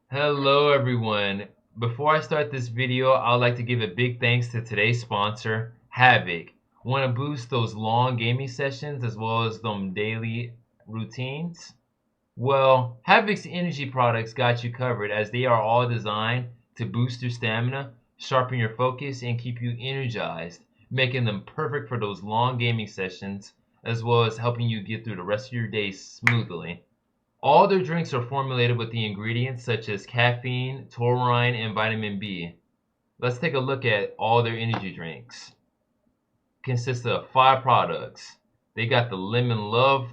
Hello everyone. Before I start this video, I would like to give a big thanks to today's sponsor, Havoc. Want to boost those long gaming sessions as well as them daily routines? Well, Havoc's energy products got you covered as they are all designed to boost your stamina, sharpen your focus, and keep you energized, making them perfect for those long gaming sessions as well as helping you get through the rest of your day smoothly. All their drinks are formulated with the ingredients such as caffeine, taurine, and vitamin B. Let's take a look at all their energy drinks. Consists of 5 products. They got the lemon love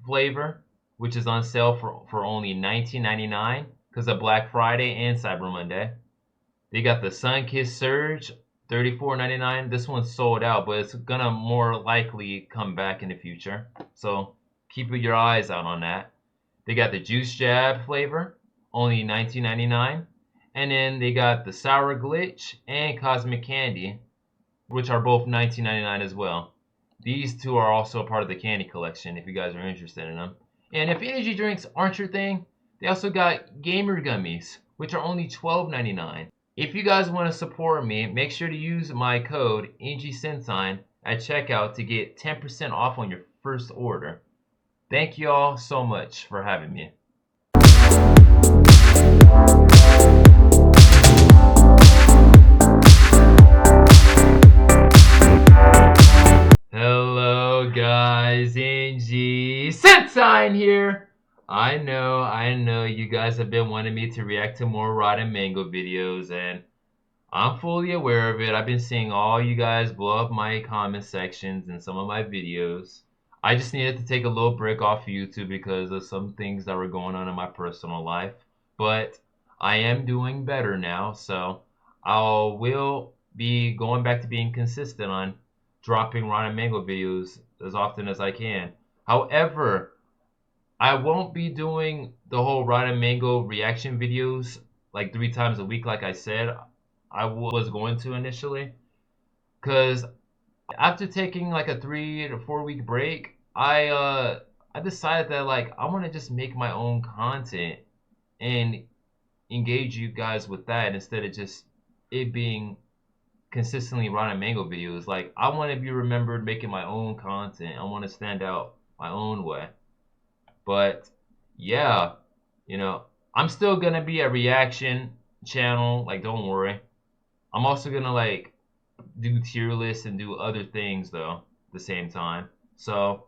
flavor, which is on sale for only $19.99 because of Black Friday and Cyber Monday. They got the Sun Kiss Surge, $34.99. This one's sold out, but it's gonna more likely come back in the future. So keep your eyes out on that. They got the Juice Jab flavor, only $19.99. And then they got the Sour Glitch and Cosmic Candy, which are both $19.99 as well. These two are also a part of the candy collection if you guys are interested in them. And if energy drinks aren't your thing, they also got Gamer Gummies, which are only $12.99. If you guys want to support me, make sure to use my code NGSensign at checkout to get 10% off on your first order. Thank you all so much for having me. Hello guys, NGSensign here. I know you guys have been wanting me to react to more Rotten Mango videos, and I'm fully aware of it. I've been seeing all you guys blow up my comment sections in some of my videos. I just needed to take a little break off of YouTube because of some things that were going on in my personal life. But I am doing better now, so I will be going back to being consistent on dropping Rotten Mango videos as often as I can. However, I won't be doing the whole Rotten Mango reaction videos like 3 times a week like I said I was going to initially, because after taking like a 3 to 4 week break, I decided that like I want to just make my own content and engage you guys with that instead of just it being consistently Rotten Mango videos. Like I want to be remembered making my own content. I want to stand out my own way. But yeah, I'm still gonna be a reaction channel. Like don't worry. I'm also gonna like do tier lists and do other things though at the same time. So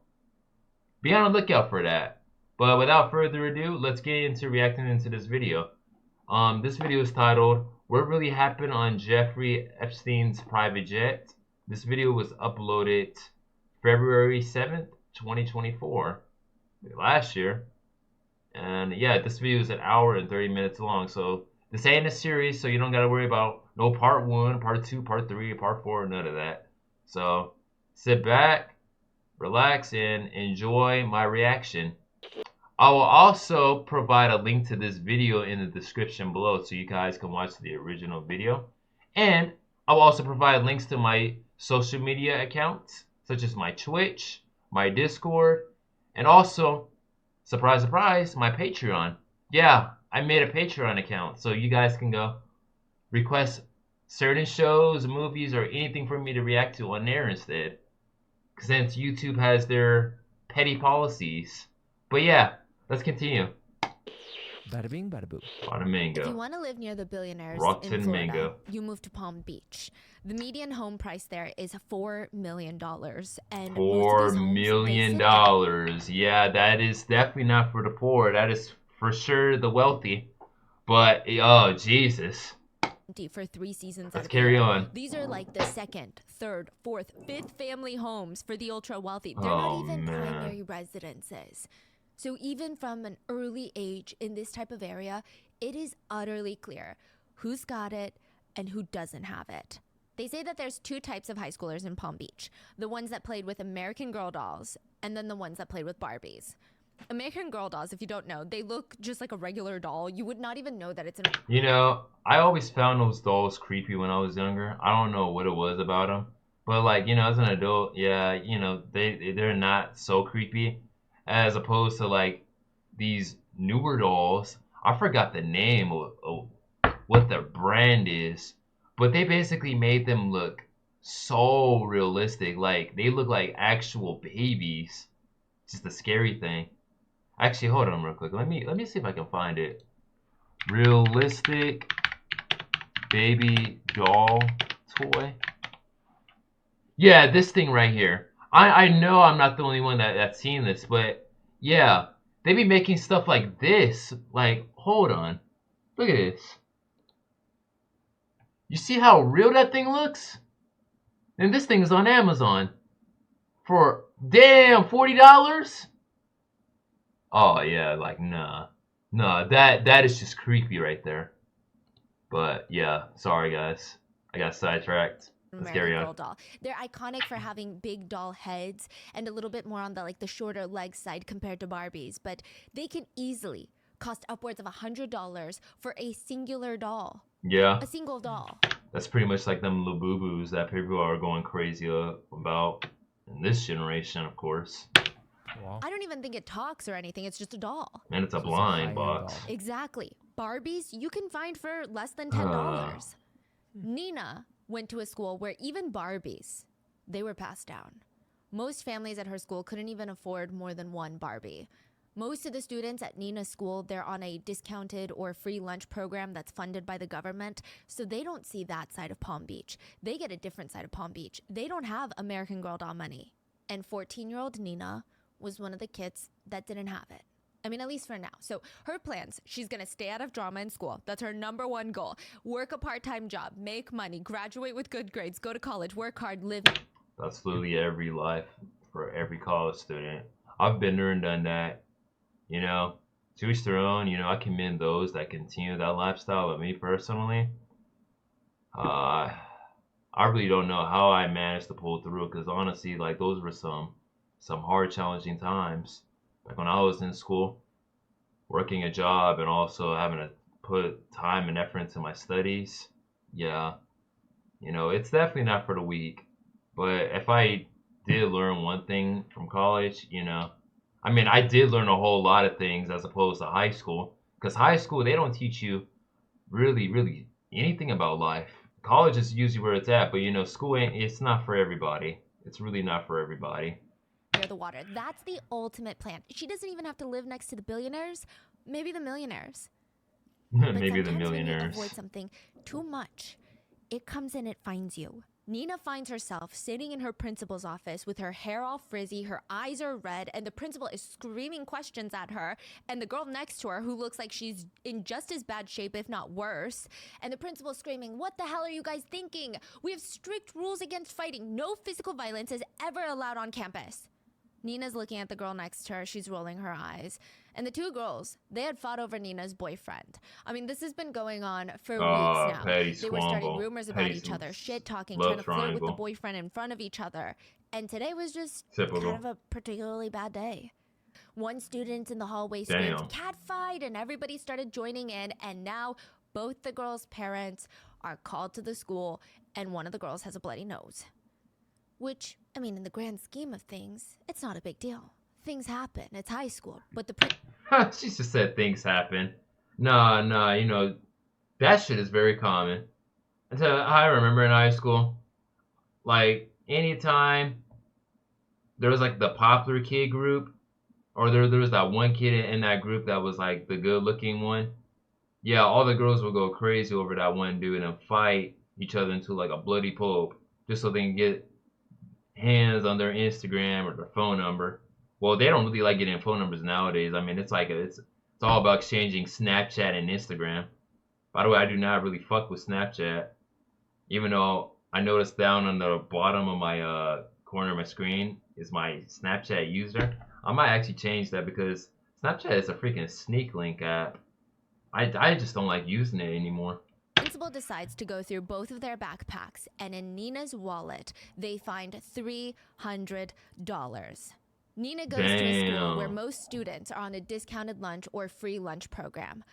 be on the lookout for that. But without further ado, let's get into reacting into this video. This video is titled "What Really Happened on Jeffrey Epstein's Private Jet." This video was uploaded February 7th, 2024, last year. And yeah, this video is an hour and 30 minutes long. So this ain't a series, so you don't gotta worry about no part 1, part 2, part 3, part 4, none of that. So sit back, relax, and enjoy my reaction. I will also provide a link to this video in the description below so you guys can watch the original video. And I will also provide links to my social media accounts, such as my Twitch, my Discord, and also, surprise, surprise, my Patreon. Yeah, I made a Patreon account so you guys can go request certain shows, movies, or anything for me to react to on there instead. Since YouTube has their petty policies. But yeah, let's continue. Bada bing, bada boo. Rotten Mango. If you want to live near the billionaires Rotten in Florida, Mango. you move to Palm Beach. The median home price there is $4 million. And $4 million. Yeah, that is definitely not for the poor. That is for sure the wealthy. But, oh, Jesus. For 3 seasons. Let's carry on. These are like the second, third, fourth, fifth family homes for the ultra wealthy. They're not even primary residences. So even from an early age in this type of area, it is utterly clear who's got it and who doesn't have it. They say that there's 2 types of high schoolers in Palm Beach. The ones that played with American Girl dolls, and then the ones that played with Barbies. American Girl dolls, if you don't know, they look just like a regular doll. You would not even know that it's an... I always found those dolls creepy when I was younger. I don't know what it was about them. But like, as an adult, yeah, they're not so creepy. As opposed to like these newer dolls. I forgot the name of what their brand is, but they basically made them look so realistic. Like they look like actual babies. Just the scary thing. Actually, hold on real quick. Let me see if I can find it. Realistic baby doll toy. Yeah, this thing right here. I know I'm not the only one that's seen this, but yeah, they be making stuff like this. Like, hold on. Look at this. You see how real that thing looks? And this thing is on Amazon for damn $40. Oh yeah, like nah. Nah, that is just creepy right there. But yeah, sorry guys. I got sidetracked. Let's American carry Girl on. doll. They're iconic for having big doll heads and a little bit more on the shorter leg side compared to Barbies, but they can easily cost upwards of $100 for a singular doll. Yeah, A single doll. that's pretty much like them Labubu's that people are going crazy about in this generation, of course. Wow. I don't even think it talks or anything. It's just a doll. And it's a So it's a blind high-end box. doll. Exactly. Barbies you can find for less than $10. Nina went to a school where even Barbies, they were passed down. Most families at her school couldn't even afford more than one Barbie. Most of the students at Nina's school, they're on a discounted or free lunch program that's funded by the government, so they don't see that side of Palm Beach. They get a different side of Palm Beach. They don't have American Girl doll money. And 14-year-old Nina was one of the kids that didn't have it. I mean, at least for now. So her plans, she's going to stay out of drama in school. That's her #1 goal. Work a part-time job, make money, graduate with good grades, go to college, work hard, live. That's literally every life for every college student. I've been there and done that. You know, to each their own. You know, I commend those that continue that lifestyle. But me personally, uh, I really don't know how I managed to pull through. Because honestly, like those were some hard, challenging times. Like when I was in school, working a job and also having to put time and effort into my studies. Yeah, you know, it's definitely not for the weak. But if I did learn one thing from college, you know, I mean, I did learn a whole lot of things as opposed to high school. Because high school, they don't teach you really anything about life. College is usually where it's at, but you know, school ain't, it's not for everybody. It's really not for everybody. Near the water. That's the ultimate plan. She doesn't even have to live next to the billionaires, maybe the millionaires. But Maybe the sometimes when you millionaires. avoid something too much, it comes and it finds you. Nina finds herself sitting in her principal's office with her hair all frizzy, her eyes are red, and the principal is screaming questions at her, and the girl next to her, who looks like she's in just as bad shape, if not worse, and the principal is screaming, "What the hell are you guys thinking? We have strict rules against fighting. No physical violence is ever allowed on campus." Nina's looking at the girl next to her. She's rolling her eyes. And the two girls, they had fought over Nina's boyfriend. I mean, this has been going on for weeks now. Petty They were starting squabble. rumors about Petty each other, shit-talking, love trying to flirt with the triangle. boyfriend in front of each other. And today was just Typical. kind of a particularly bad day. One student in the hallway screamed, Damn. "Cat fight!" and everybody started joining in. And now both the girls' parents are called to the school, and one of the girls has a bloody nose. Which, I mean, in the grand scheme of things, it's not a big deal. Things happen. It's high school. But the She just said things happen. Nah, you know, that shit is very common. Until I remember in high school, like anytime there was like the popular kid group, or there was that one kid in that group that was like the good looking one. Yeah, all the girls would go crazy over that one dude and fight each other into like a bloody pulp just so they can get hands on their Instagram or their phone number. Well, they don't really like getting phone numbers nowadays. I mean, it's all about exchanging Snapchat and Instagram. By the way, I do not really fuck with Snapchat, even though I noticed down on the bottom of my corner of my screen is my Snapchat user. I might actually change that because Snapchat is a freaking sneak link app. I just don't like using it anymore. principal decides to go through both of their backpacks, and in Nina's wallet, they find $300. Nina goes to a school where Damn. most students are on a discounted lunch or free lunch program.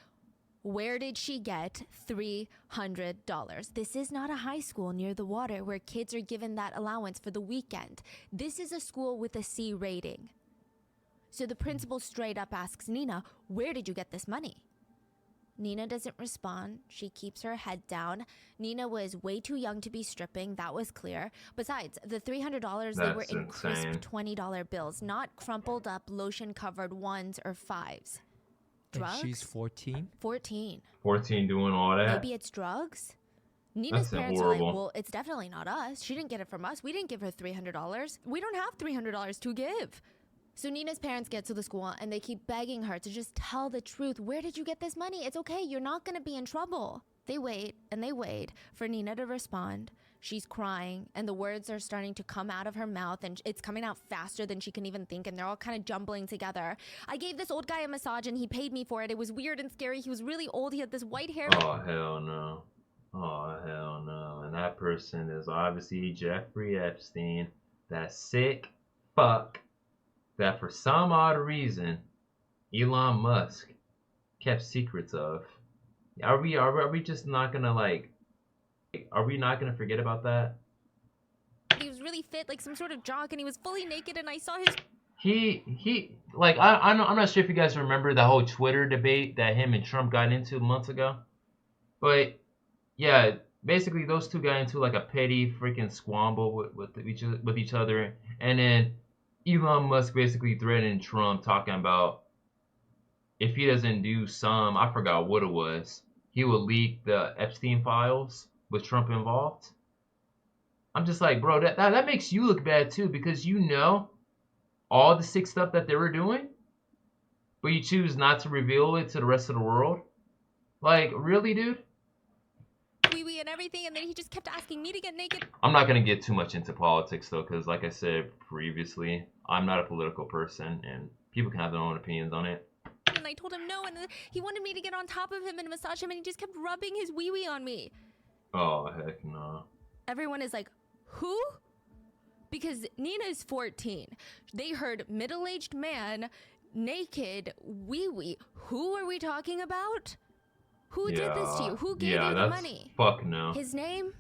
Where did she get $300? This is not a high school near the water where kids are given that allowance for the weekend. This is a school with a C rating. So the principal straight up asks Nina, "Where did you get this money?" Nina doesn't respond. She keeps her head down. Nina was way too young to be stripping. That was clear. Besides, the $300, they were in crisp $20 bills, not crumpled up, lotion-covered ones or fives. Drugs? And she's 14? 14. 14 doing all that? Maybe it's drugs? Nina's That's parents horrible. are like, well, it's definitely not us. She didn't get it from us. We didn't give her $300. We don't have $300 to give. So Nina's parents get to the school and they keep begging her to just tell the truth. Where did you get this money? It's okay. You're not going to be in trouble. They wait and they wait for Nina to respond. She's crying and the words are starting to come out of her mouth and it's coming out faster than she can even think, and they're all kind of jumbling together. I gave this old guy a massage and he paid me for it. It was weird and scary. He was really old. He had this white hair. Oh, hell no. Oh, hell no. And that person is obviously Jeffrey Epstein, that sick fuck that for some odd reason Elon Musk kept secrets of. Are we just not gonna are we not gonna forget about that? He was really fit, like some sort of jock, and he was fully naked, and I saw his... He like, I'm not sure if you guys remember the whole Twitter debate that him and Trump got into months ago. But yeah, basically those two got into like a petty freaking squabble with each other, and then Elon Musk basically threatened Trump, talking about if he doesn't do some, I forgot what it was, he will leak the Epstein files with Trump involved. I'm just like, bro, that makes you look bad too, because you know all the sick stuff that they were doing, but you choose not to reveal it to the rest of the world. Like, really, dude? Wee-wee and everything, and then he just kept asking me to get naked. I'm not going to get too much into politics, though, because like I said previously, I'm not a political person, and people can have their own opinions on it. And I told him no, and he wanted me to get on top of him and massage him, and he just kept rubbing his wee-wee on me. Oh, heck no. Everyone is like, who? Because Nina's 14. They heard middle-aged man, naked, wee-wee. Who are we talking about? Who did this to you? Who gave you the money? Fuck no. His name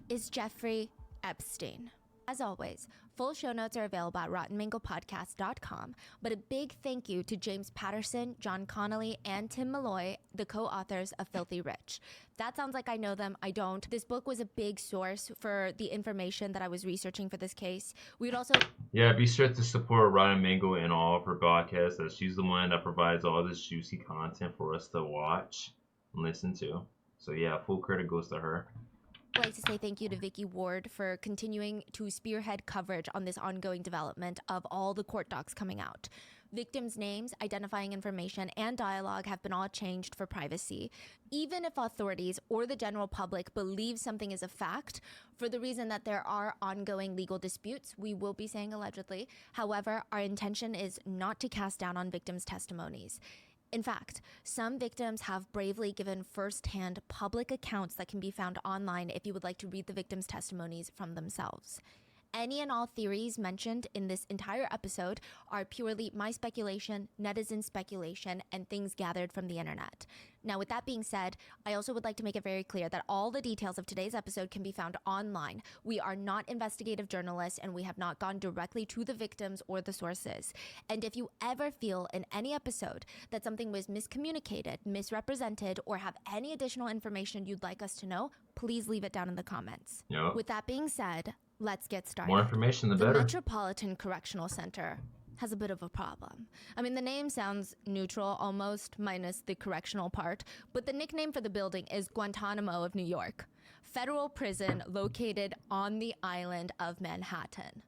is Jeffrey Epstein. As always, full show notes are available at RottenMangoPodcast.com, but a big thank you to James Patterson, John Connolly, and Tim Malloy, the co-authors of Filthy Rich. That sounds like I know them. I don't. This book was a big source for the information that I was researching for this case. We would also... Yeah, be sure to support Rotten Mango in all of her podcasts, as she's the one that provides all this juicy content for us to watch and listen to. So yeah, full credit goes to her. I'd like to say thank you to Vicky Ward for continuing to spearhead coverage on this ongoing development of all the court docs coming out. Victims' names, identifying information, and dialogue have been all changed for privacy. Even if authorities or the general public believe something is a fact, for the reason that there are ongoing legal disputes, we will be saying allegedly. However, our intention is not to cast down on victims' testimonies. In fact, some victims have bravely given first-hand public accounts that can be found online if you would like to read the victims' testimonies from themselves. Any and all theories mentioned in this entire episode are purely my speculation, netizen speculation, and things gathered from the internet. Now, with that being said, I also would like to make it very clear that all the details of today's episode can be found online. We are not investigative journalists, and we have not gone directly to the victims or the sources. And if you ever feel in any episode that something was miscommunicated, misrepresented, or have any additional information you'd like us to know, please leave it down in the comments. Yep. With that being said, let's get started. More information, the better. The Metropolitan Correctional Center has a bit of a problem. I mean, the name sounds neutral almost, minus the correctional part, but the nickname for the building is Guantanamo of New York, federal prison located on the island of Manhattan.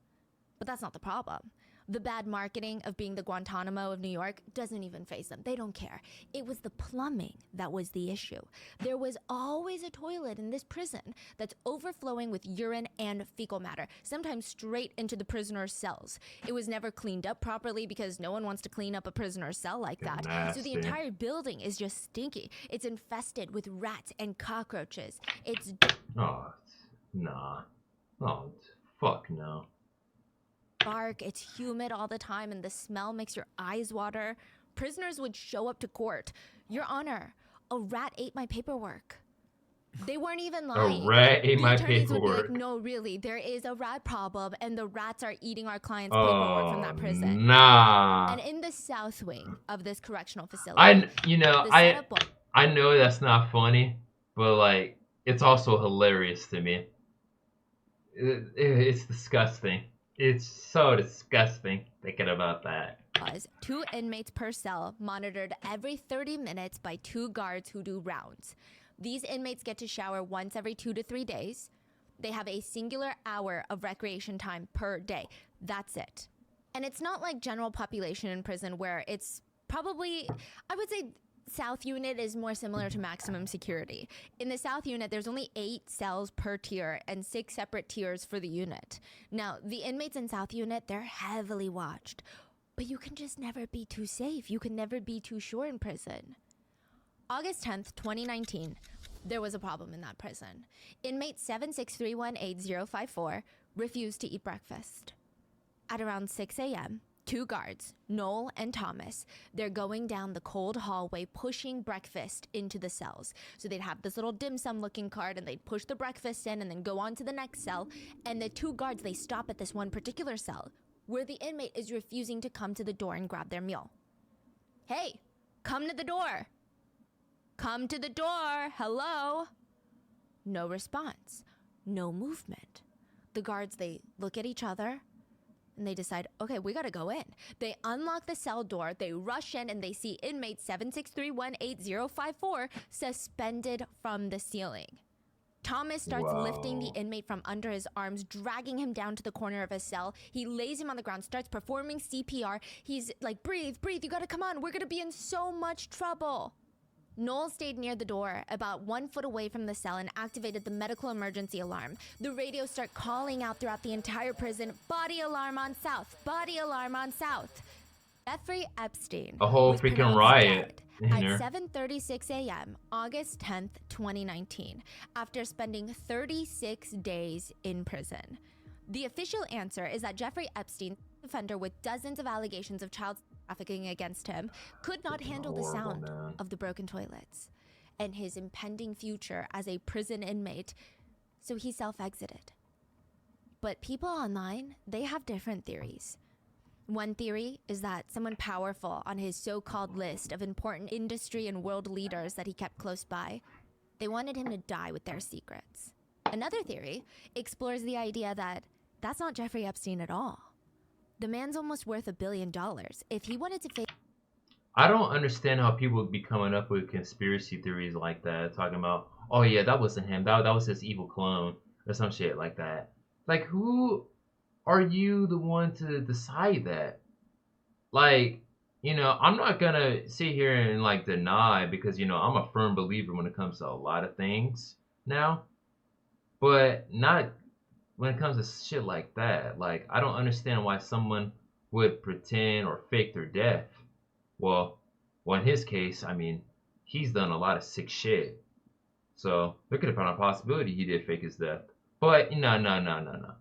But that's not the problem. The bad marketing of being the Guantanamo of New York doesn't even faze them. They don't care. It was the plumbing that was the issue. There was always a toilet in this prison that's overflowing with urine and fecal matter, sometimes straight into the prisoner's cells. It was never cleaned up properly because no one wants to clean up a prisoner's cell like that. Nasty. So the entire building is just stinky. It's infested with rats and cockroaches. It's... Oh, nah. Oh, fuck no. Bark, it's humid all the time, and the smell makes your eyes water. Prisoners would show up to court. Your Honor, a rat ate my paperwork. They weren't even lying. A rat ate my attorneys paperwork. would be like, no, really, there is a rat problem, and the rats are eating our client's paperwork from that prison. Nah. And in the south wing of this correctional facility, the setup I know that's not funny, but like it's also hilarious to me. It's disgusting. It's so disgusting thinking about that. Was 2 inmates per cell, monitored every 30 minutes by 2 guards who do rounds. These inmates get to shower once every 2 to 3 days. They have a singular hour of recreation time per day. That's it. And it's not like general population in prison where it's probably, I would say South Unit is more similar to maximum security. In the South Unit, there's only 8 cells per tier and 6 separate tiers for the unit. Now, the inmates in South Unit, they're heavily watched. But you can just never be too safe. You can never be too sure in prison. August 10th, 2019, there was a problem in that prison. Inmate 76318-054 refused to eat breakfast. At around 6 a.m., 2 guards, Noel and Thomas, they're going down the cold hallway pushing breakfast into the cells. So they'd have this little dim sum looking cart and they'd push the breakfast in and then go on to the next cell. And the 2 guards, they stop at this one particular cell where the inmate is refusing to come to the door and grab their meal. Hey, come to the door. Come to the door. Hello. No response. No movement. The guards, they look at each other and they decide, okay, we gotta go in. They unlock the cell door, they rush in, and they see inmate 76318-054 suspended from the ceiling. Thomas starts lifting the inmate from under his arms, dragging him down to the corner of his cell. He lays him on the ground, starts performing CPR. He's like, breathe, breathe, you gotta come on. We're gonna be in so much trouble. Noel stayed near the door, about 1 foot away from the cell, and activated the medical emergency alarm. The radios start calling out throughout the entire prison, body alarm on South, body alarm on South. Jeffrey Epstein A whole was freaking pronounced riot dead in at there. 7:36 a.m., August 10th, 2019, after spending 36 days in prison. The official answer is that Jeffrey Epstein, offender with dozens of allegations of child trafficking against him, could not handle the sound of the broken toilets and his impending future as a prison inmate, so he self-exited. But people online, they have different theories. One theory is that someone powerful on his so-called list of important industry and world leaders that he kept close by, they wanted him to die with their secrets. Another theory explores the idea that that's not Jeffrey Epstein at all. The man's almost worth $1 billion. If he wanted to face... I don't understand how people would be coming up with conspiracy theories like that, talking about, oh yeah, that wasn't him, that was his evil clone, or some shit like that. Like, who are you the one to decide that? Like, I'm not gonna sit here and like deny because I'm a firm believer when it comes to a lot of things now, but not when it comes to shit like that. Like, I don't understand why someone would pretend or fake their death. Well, in his case, I mean, he's done a lot of sick shit. So there could have been a possibility he did fake his death. But no.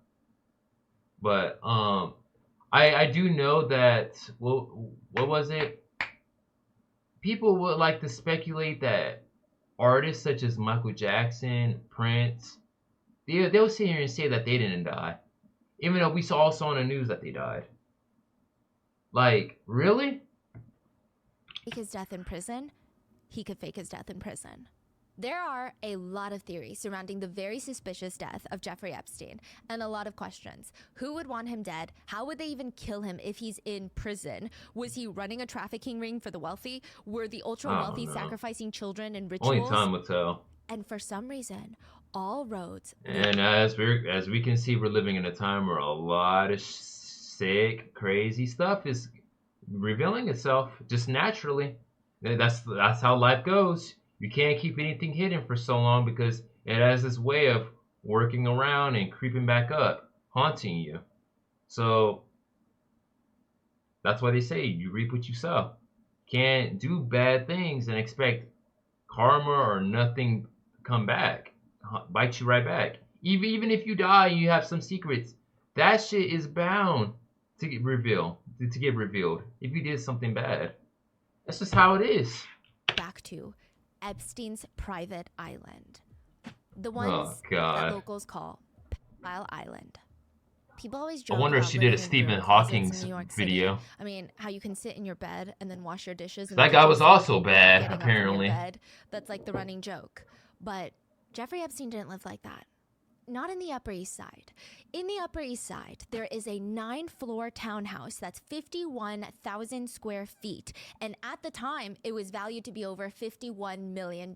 But I do know that, well, what was it? People would like to speculate that artists such as Michael Jackson, Prince, they'll sit here and say that they didn't die, even though we also on the news that they died. Like, really? fake his death in prison, he could fake his death in prison. There are a lot of theories surrounding the very suspicious death of Jeffrey Epstein, and a lot of questions. Who would want him dead? How would they even kill him if he's in prison? Was he running a trafficking ring for the wealthy? Were the ultra-wealthy sacrificing children in rituals? Only time will tell. And for some reason, all roads... And as we can see, we're living in a time where a lot of sick, crazy stuff is revealing itself just naturally. That's how life goes. You can't keep anything hidden for so long because it has this way of working around and creeping back up, haunting you. So that's why they say you reap what you sow. Can't do bad things and expect karma or nothing to come back, bite you right back. Even if you die and you have some secrets, that shit is bound to get revealed. If you did something bad, that's just how it is. Back to Epstein's private island. The ones that locals call Pedophile Island. People always I joke wonder if about she did a living in Stephen broom closets in Hawking's New York City. video. I mean, how you can sit in your bed and then wash your dishes in the That guy kitchen was sink also without bad, getting up from your apparently. bed. That's like the running joke. But Jeffrey Epstein didn't live like that. Not in the Upper East Side. In the Upper East Side, there is a 9-floor townhouse that's 51,000 square feet. And at the time, it was valued to be over $51 million.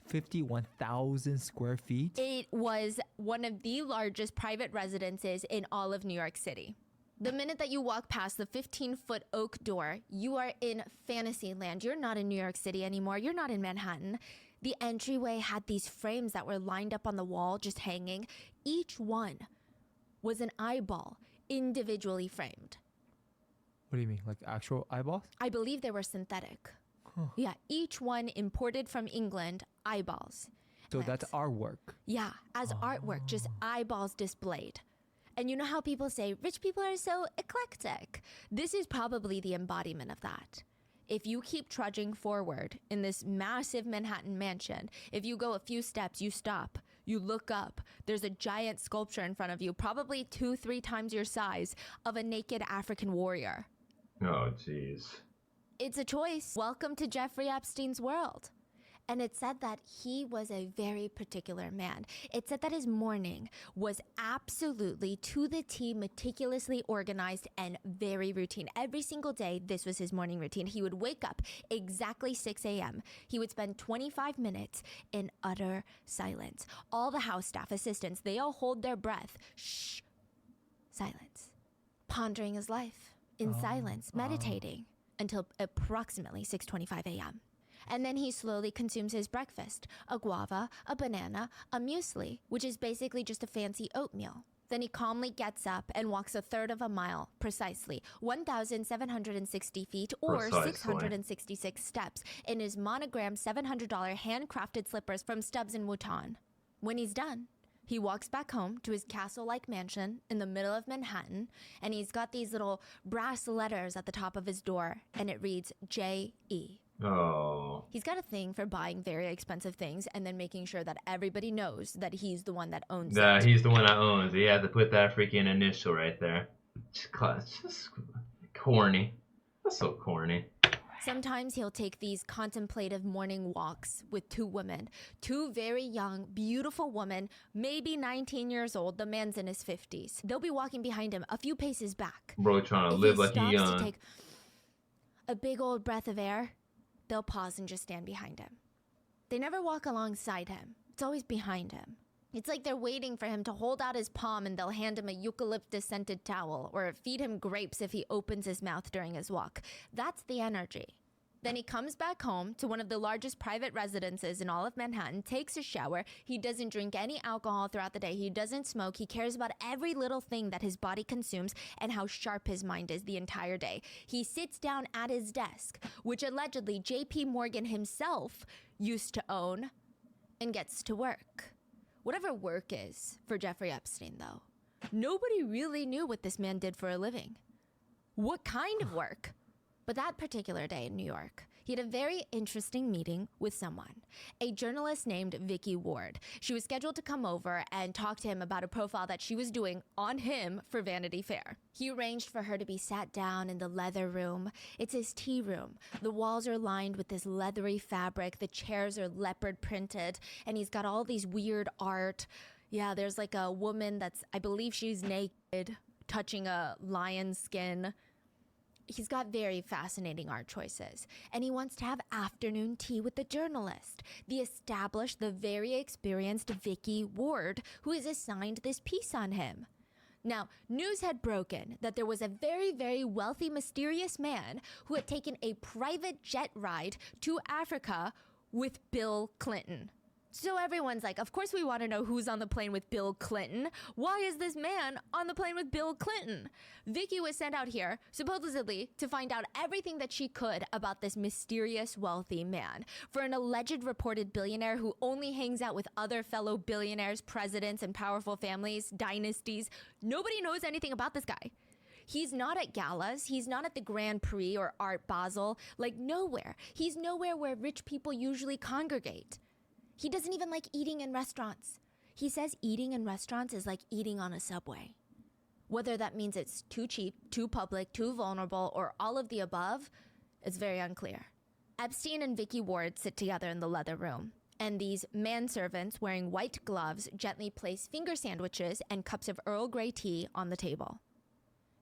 51,000 square feet? It was one of the largest private residences in all of New York City. The minute that you walk past the 15-foot oak door, you are in fantasy land. You're not in New York City anymore. You're not in Manhattan. The entryway had these frames that were lined up on the wall, just hanging. Each one was an eyeball, individually framed. What do you mean? Like actual eyeballs? I believe they were synthetic. Huh. Yeah, each one imported from England, eyeballs. So And that's artwork. Yeah, as artwork, just eyeballs displayed. And you know how people say rich people are so eclectic? This is probably the embodiment of that. If you keep trudging forward in this massive Manhattan mansion, if you go a few steps, you stop, you look up, there's a giant sculpture in front of you, probably 2-3 times your size, of a naked African warrior. Oh, jeez. It's a choice. Welcome to Jeffrey Epstein's world. And it said that he was a very particular man. It said that his morning was absolutely to the T, meticulously organized and very routine. Every single day, this was his morning routine. He would wake up exactly 6 a.m. He would spend 25 minutes in utter silence. All the house staff, assistants, they all hold their breath. Shh. Silence. Pondering his life in silence, meditating until approximately 6:25 a.m. And then he slowly consumes his breakfast, a guava, a banana, a muesli, which is basically just a fancy oatmeal. Then he calmly gets up and walks a third of a mile, precisely 1,760 feet or Precisely. 666 steps, in his monogrammed $700 handcrafted slippers from Stubbs in Wuhan. When he's done, he walks back home to his castle-like mansion in the middle of Manhattan, and he's got these little brass letters at the top of his door, and it reads J.E. Oh. He's got a thing for buying very expensive things and then making sure that everybody knows that he's the one that owns Yeah, it. he's the one that owns it. He had to put that freaking initial right there. It's just corny. That's so corny. Sometimes he'll take these contemplative morning walks with 2 women, 2 very young, beautiful women, maybe 19 years old. The man's in his 50s. They'll be walking behind him a few paces back. Bro trying to If live he like he stops young. to take a big old breath of air, they'll pause and just stand behind him. They never walk alongside him. It's always behind him. It's like they're waiting for him to hold out his palm and they'll hand him a eucalyptus-scented towel or feed him grapes if he opens his mouth during his walk. That's the energy. Then he comes back home to one of the largest private residences in all of Manhattan, takes a shower. He doesn't drink any alcohol throughout the day. He doesn't smoke. He cares about every little thing that his body consumes and how sharp his mind is the entire day. He sits down at his desk, which allegedly J.P. Morgan himself used to own, and gets to work. Whatever work is for Jeffrey Epstein, though, nobody really knew what this man did for a living. What kind of work? But that particular day in New York, he had a very interesting meeting with someone, a journalist named Vicky Ward. She was scheduled to come over and talk to him about a profile that she was doing on him for Vanity Fair. He arranged for her to be sat down in the leather room. It's his tea room. The walls are lined with this leathery fabric. The chairs are leopard printed, and he's got all these weird art. Yeah, there's like a woman that's, I believe she's naked, touching a lion's skin. He's got very fascinating art choices, and he wants to have afternoon tea with the journalist, the established, the very experienced Vicky Ward, who is assigned this piece on him. Now, news had broken that there was a very, very wealthy, mysterious man who had taken a private jet ride to Africa with Bill Clinton. So everyone's like, of course we want to know who's on the plane with Bill Clinton. Why is this man on the plane with Bill Clinton? Vicky was sent out here, supposedly, to find out everything that she could about this mysterious wealthy man. For an alleged reported billionaire who only hangs out with other fellow billionaires, presidents, and powerful families, dynasties, nobody knows anything about this guy. He's not at galas. He's not at the Grand Prix or Art Basel. Like, nowhere. He's nowhere where rich people usually congregate. He doesn't even like eating in restaurants. He says eating in restaurants is like eating on a subway. Whether that means it's too cheap, too public, too vulnerable, or all of the above, it's very unclear. Epstein and Vicky Ward sit together in the leather room, and these manservants wearing white gloves gently place finger sandwiches and cups of Earl Grey tea on the table.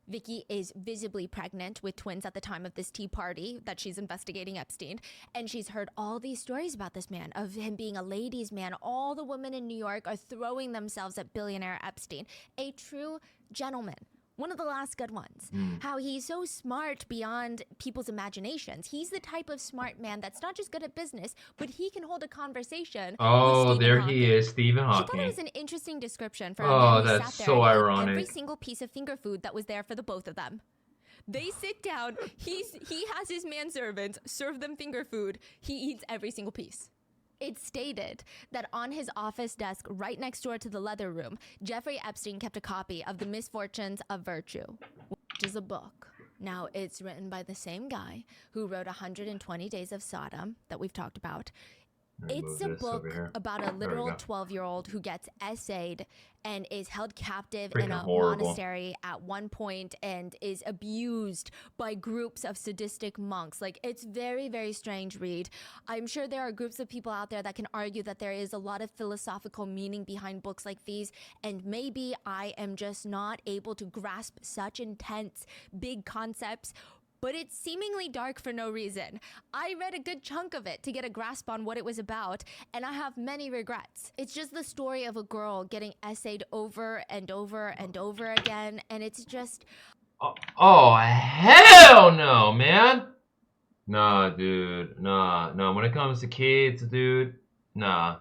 Vicky is visibly pregnant with twins at the time of this tea party that she's investigating Epstein, and she's heard all these stories about this man, of him being a ladies' man. All the women in New York are throwing themselves at billionaire Epstein, a true gentleman. One of the last good ones. How he's so smart beyond people's imaginations. He's the type of smart man that's not just good at business, but he can hold a conversation Oh, with Stephen there Hawking. he is, Stephen She thought it Hawking. was an interesting description for a Oh, man who that's sat there so and ate ironic. every single piece of finger food that was there for the both of them. They sit down, he has his manservants serve them finger food, he eats every single piece. It's stated that on his office desk right next door to the leather room, Jeffrey Epstein kept a copy of The Misfortunes of Virtue, which is a book. Now, it's written by the same guy who wrote 120 Days of Sodom that we've talked about. It's a book about a literal 12-year-old who gets essayed and is held captive in a monastery at one point and is abused by groups of sadistic monks. Like, it's very, very strange read. I'm sure there are groups of people out there that can argue that there is a lot of philosophical meaning behind books like these, and maybe I am just not able to grasp such intense, big concepts. But it's seemingly dark for no reason. I read a good chunk of it to get a grasp on what it was about, and I have many regrets. It's just the story of a girl getting essayed over and over and over again, and it's just... Oh, hell no, man! Nah, dude. Nah. When it comes to kids, dude, nah.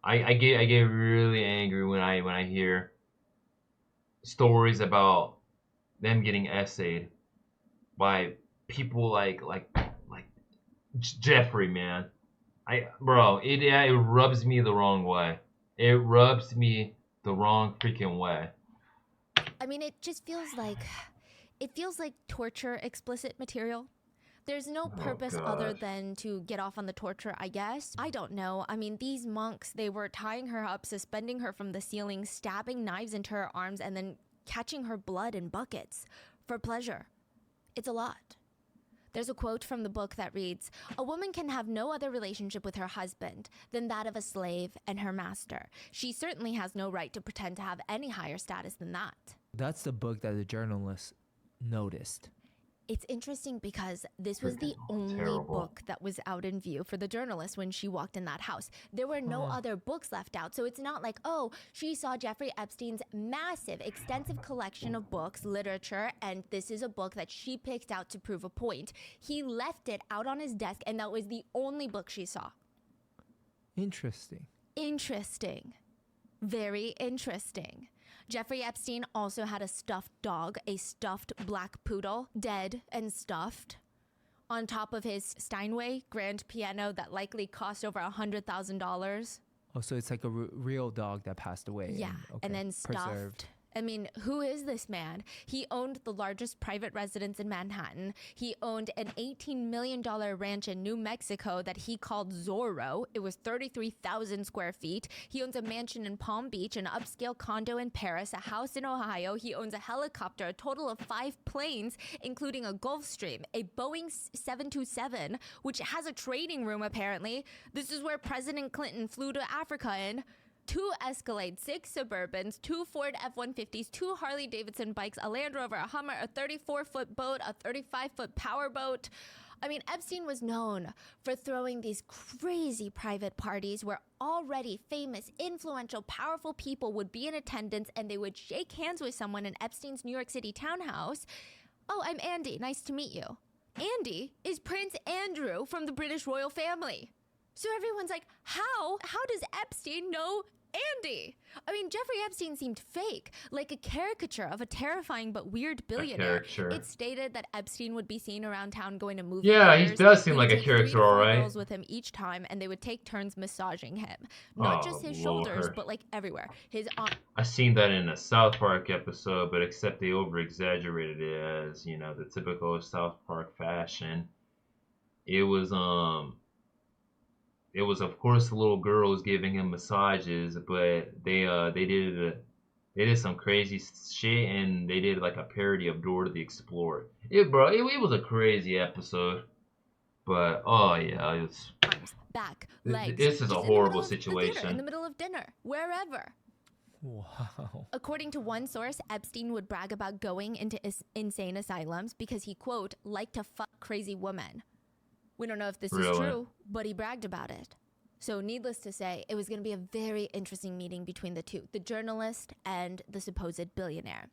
I get really angry when I hear stories about them getting essayed by people like Jeffrey, man. It rubs me the wrong way. It rubs me the wrong freaking way. I mean, it feels like torture explicit material. There's no purpose other than to get off on the torture, I guess. I don't know. I mean, these monks, they were tying her up, suspending her from the ceiling, stabbing knives into her arms, and then catching her blood in buckets for pleasure. It's a lot. There's a quote from the book that reads, "A woman can have no other relationship with her husband than that of a slave and her master. She certainly has no right to pretend to have any higher status than that." That's the book that the journalist noticed. It's interesting because this was the only book that was out in view for the journalist when she walked in that house. There were no other books left out, so it's not like, oh, she saw Jeffrey Epstein's massive, extensive collection of books, literature, and this is a book that she picked out to prove a point. He left it out on his desk, and that was the only book she saw. Interesting. Interesting. Very interesting. Jeffrey Epstein also had a stuffed dog, a stuffed black poodle, dead and stuffed, on top of his Steinway grand piano that likely cost over $100,000. Oh, so it's like a real dog that passed away. Yeah, and then stuffed. Preserved. I mean, who is this man? He owned the largest private residence in Manhattan. He owned an $18 million ranch in New Mexico that he called Zorro. It was 33,000 square feet. He owns a mansion in Palm Beach, an upscale condo in Paris, a house in Ohio. He owns a helicopter, a total of 5 planes, including a Gulfstream, a Boeing 727, which has a trading room apparently. This is where President Clinton flew to Africa in. 2 Escalades, 6 Suburbans, 2 Ford F-150s, 2 Harley-Davidson bikes, a Land Rover, a Hummer, a 34-foot boat, a 35-foot powerboat. I mean, Epstein was known for throwing these crazy private parties where already famous, influential, powerful people would be in attendance and they would shake hands with someone in Epstein's New York City townhouse. "Oh, I'm Andy. Nice to meet you." Andy is Prince Andrew from the British royal family. So everyone's like, how does Epstein know Andy? I mean, Jeffrey Epstein seemed fake, like a caricature of a terrifying but weird billionaire. It's stated that Epstein would be seen around town going to movie theaters. Yeah, he does seem like a character, 3 to 4 all right? girls with him each time, and they would take turns massaging him. Not just his shoulders, but like everywhere. His arm. I seen that in a South Park episode, but except they over-exaggerated it as, you know, the typical South Park fashion. It was of course the little girls giving him massages, but they did They did some crazy shit, and they did like a parody of Dora the Explorer. It was a crazy episode. But oh yeah, arms, back, legs, this is a just in the middle horrible of the theater, in the situation. middle of dinner, wherever. Wow. According to one source, Epstein would brag about going into insane asylums because he, quote, liked to fuck crazy women. We don't know if this is Really? true, but he bragged about it. So needless to say, it was going to be a very interesting meeting between the two, the journalist and the supposed billionaire.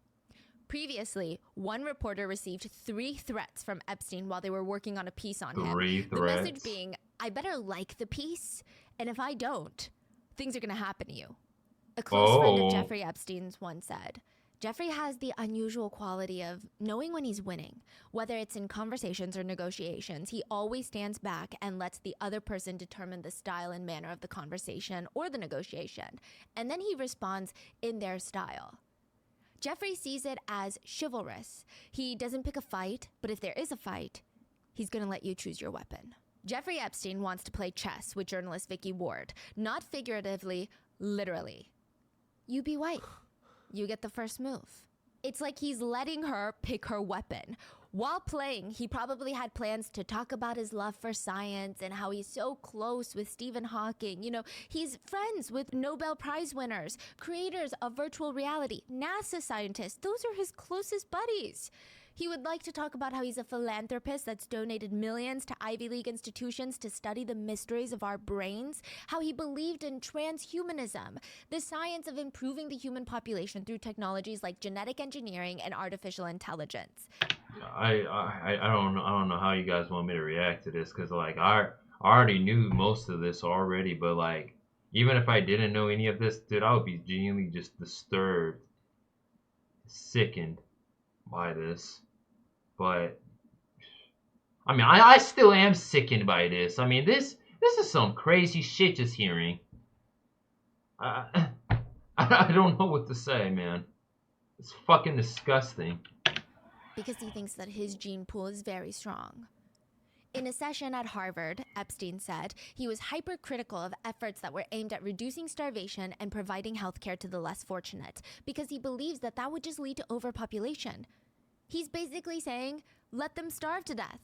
Previously, one reporter received 3 threats from Epstein while they were working on a piece on him. 3 threats? The message being, I better like the piece, and if I don't, things are going to happen to you. A close friend of Jeffrey Epstein's once said, Jeffrey has the unusual quality of knowing when he's winning. Whether it's in conversations or negotiations, he always stands back and lets the other person determine the style and manner of the conversation or the negotiation, and then he responds in their style. Jeffrey sees it as chivalrous. He doesn't pick a fight, but if there is a fight, he's going to let you choose your weapon. Jeffrey Epstein wants to play chess with journalist Vicky Ward, not figuratively, literally. You be white. You get the first move. It's like he's letting her pick her weapon. While playing, he probably had plans to talk about his love for science and how he's so close with Stephen Hawking. You know, he's friends with Nobel Prize winners, creators of virtual reality, NASA scientists. Those are his closest buddies. He would like to talk about how he's a philanthropist that's donated millions to Ivy League institutions to study the mysteries of our brains, how he believed in transhumanism, the science of improving the human population through technologies like genetic engineering and artificial intelligence. I don't know how you guys want me to react to this, because like I already knew most of this already, but like even if I didn't know any of this, dude, I would be genuinely just disturbed, sickened by this. But I mean, I still am sickened by this. I mean, this is some crazy shit just hearing. I I don't know what to say, man. It's fucking disgusting. Because he thinks that his gene pool is very strong. In a session at Harvard, Epstein said he was hypercritical of efforts that were aimed at reducing starvation and providing healthcare to the less fortunate, because he believes that that would just lead to overpopulation. He's basically saying, let them starve to death.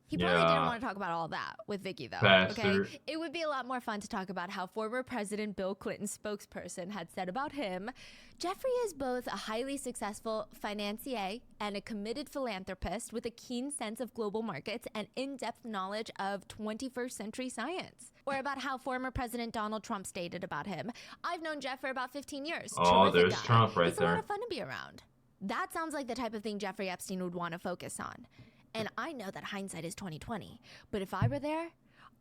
He probably didn't want to talk about all that with Vicky, though. Bastard. Okay, it would be a lot more fun to talk about how former President Bill Clinton's spokesperson had said about him, Jeffrey is both a highly successful financier and a committed philanthropist with a keen sense of global markets and in-depth knowledge of 21st century science. Or about how former President Donald Trump stated about him, I've known Jeff for about 15 years. Oh, Terrific there's guy. Trump right He's there. a lot of fun to be around. That sounds like the type of thing Jeffrey Epstein would want to focus on. And I know that hindsight is 20/20, but if I were there,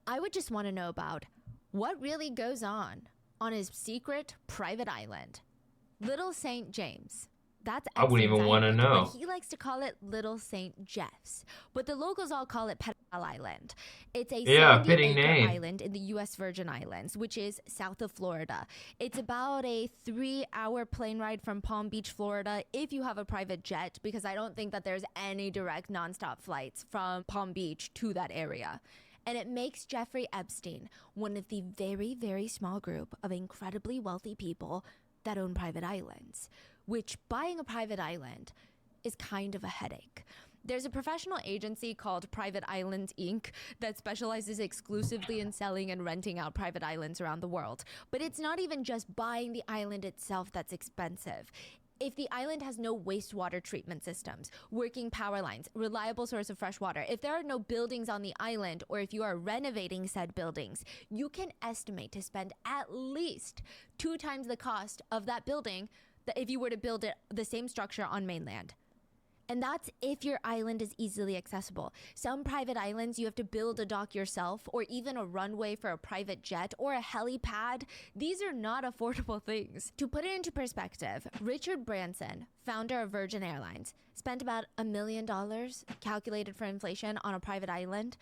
I would just want to know about what really goes on his secret private island, Little St. James. That's I wouldn't even want to island, know. but he likes to call it Little St. Jeff's. But the locals all call it Petal Island. It's a fitting 70-acre name. island in the U.S. Virgin Islands, which is south of Florida. It's about a 3-hour plane ride from Palm Beach, Florida, if you have a private jet, because I don't think that there's any direct nonstop flights from Palm Beach to that area. And it makes Jeffrey Epstein one of the very, very small group of incredibly wealthy people that own private islands, which buying a private island is kind of a headache. There's a professional agency called Private Islands Inc. that specializes exclusively in selling and renting out private islands around the world. But it's not even just buying the island itself that's expensive. If the island has no wastewater treatment systems, working power lines, reliable source of fresh water, if there are no buildings on the island, or if you are renovating said buildings, you can estimate to spend at least 2 times the cost of that building that if you were to build the same structure on mainland. And that's if your island is easily accessible. Some private islands, you have to build a dock yourself, or even a runway for a private jet or a helipad. These are not affordable things. To put it into perspective, Richard Branson, founder of Virgin Airlines, spent about $1 million, calculated for inflation, on a private island.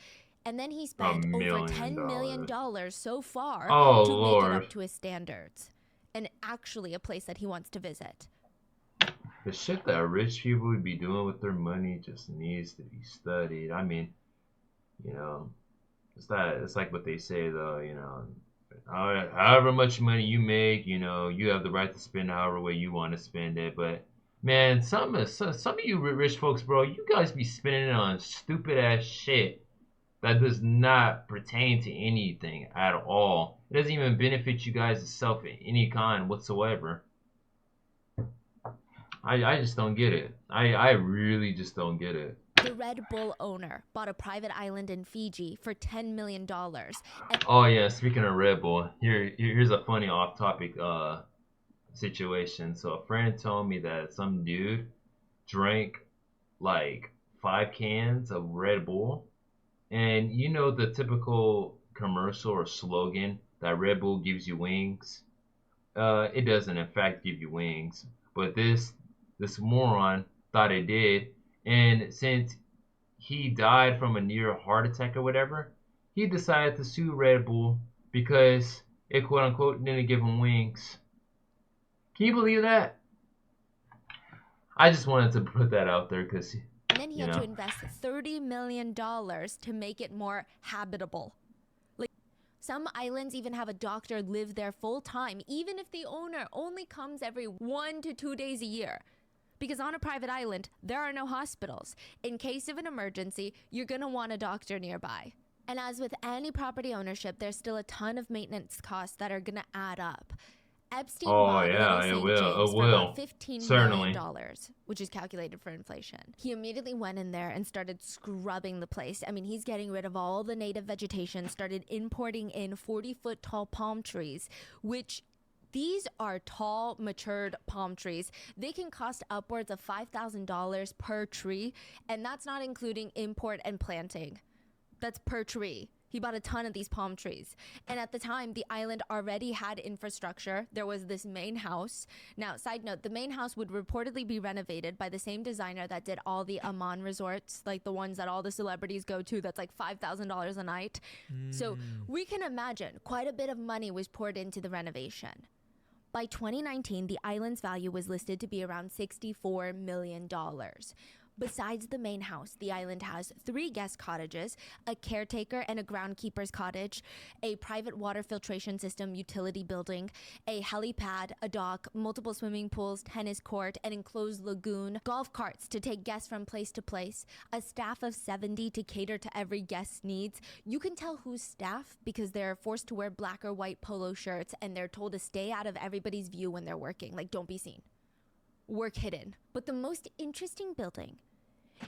And then he spent over $10 million so far to make it up to his standards. And actually a place that he wants to visit. The shit that rich people would be doing with their money just needs to be studied. I mean, you know, it's like what they say though, you know, however much money you make, you know, you have the right to spend however way you want to spend it. But man, some of you rich folks, bro, you guys be spending it on stupid ass shit that does not pertain to anything at all. It doesn't even benefit you guys itself in any kind whatsoever. I just don't get it. I really just don't get it. The Red Bull owner bought a private island in Fiji for $10 million. Oh yeah, speaking of Red Bull, here's a funny off-topic situation. So a friend told me that some dude drank like 5 cans of Red Bull, and you know the typical commercial or slogan that Red Bull gives you wings. It doesn't in fact give you wings, but this moron thought it did, and since he died from a near heart attack or whatever, he decided to sue Red Bull because it quote unquote didn't give him wings. Can you believe that? I just wanted to put that out there because, and then he had to invest $30 million to make it more habitable. Like, some islands even have a doctor live there full time, even if the owner only comes every 1 to 2 days a year. Because on a private island, there are no hospitals. In case of an emergency, you're gonna want a doctor nearby. And as with any property ownership, there's still a ton of maintenance costs that are gonna add up. Epstein bought Little St. James for about $15 million, which is calculated for inflation. He immediately went in there and started scrubbing the place. I mean, he's getting rid of all the native vegetation, started importing in 40-foot tall palm trees, which these are tall, matured palm trees. They can cost upwards of $5,000 per tree, and that's not including import and planting. That's per tree. He bought a ton of these palm trees. And at the time, the island already had infrastructure. There was this main house. Now, side note, the main house would reportedly be renovated by the same designer that did all the Amman resorts, like the ones that all the celebrities go to, that's like $5,000 a night. So we can imagine quite a bit of money was poured into the renovation. By 2019, the island's value was listed to be around $64 million. Besides the main house, the island has 3 guest cottages, a caretaker and a groundkeeper's cottage, a private water filtration system utility building, a helipad, a dock, multiple swimming pools, tennis court, an enclosed lagoon, golf carts to take guests from place to place, a staff of 70 to cater to every guest's needs. You can tell who's staff because they're forced to wear black or white polo shirts and they're told to stay out of everybody's view when they're working, like don't be seen. Work hidden. But the most interesting building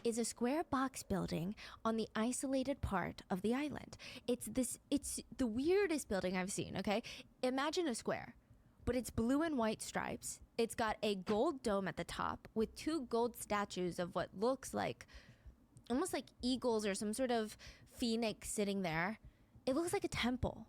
is a square box building on the isolated part of the island. It's the weirdest building I've seen, okay? Imagine a square, but it's blue and white stripes. It's got a gold dome at the top with 2 gold statues of what looks like almost like eagles or some sort of phoenix sitting there. It looks like a temple.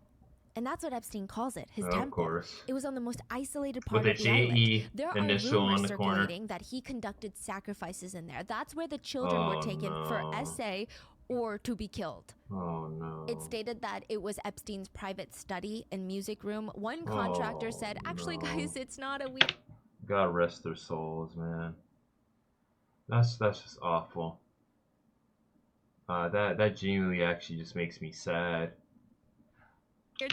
And that's what Epstein calls it, his temple. Of course. It was on the most isolated part of the island. There are rumors circulating that he conducted sacrifices in there. That's where the children were taken for essay or to be killed. Oh no. It stated that it was Epstein's private study and music room. One contractor said, actually, guys, it's not a weird... God rest their souls, man. That's just awful. That genuinely actually just makes me sad.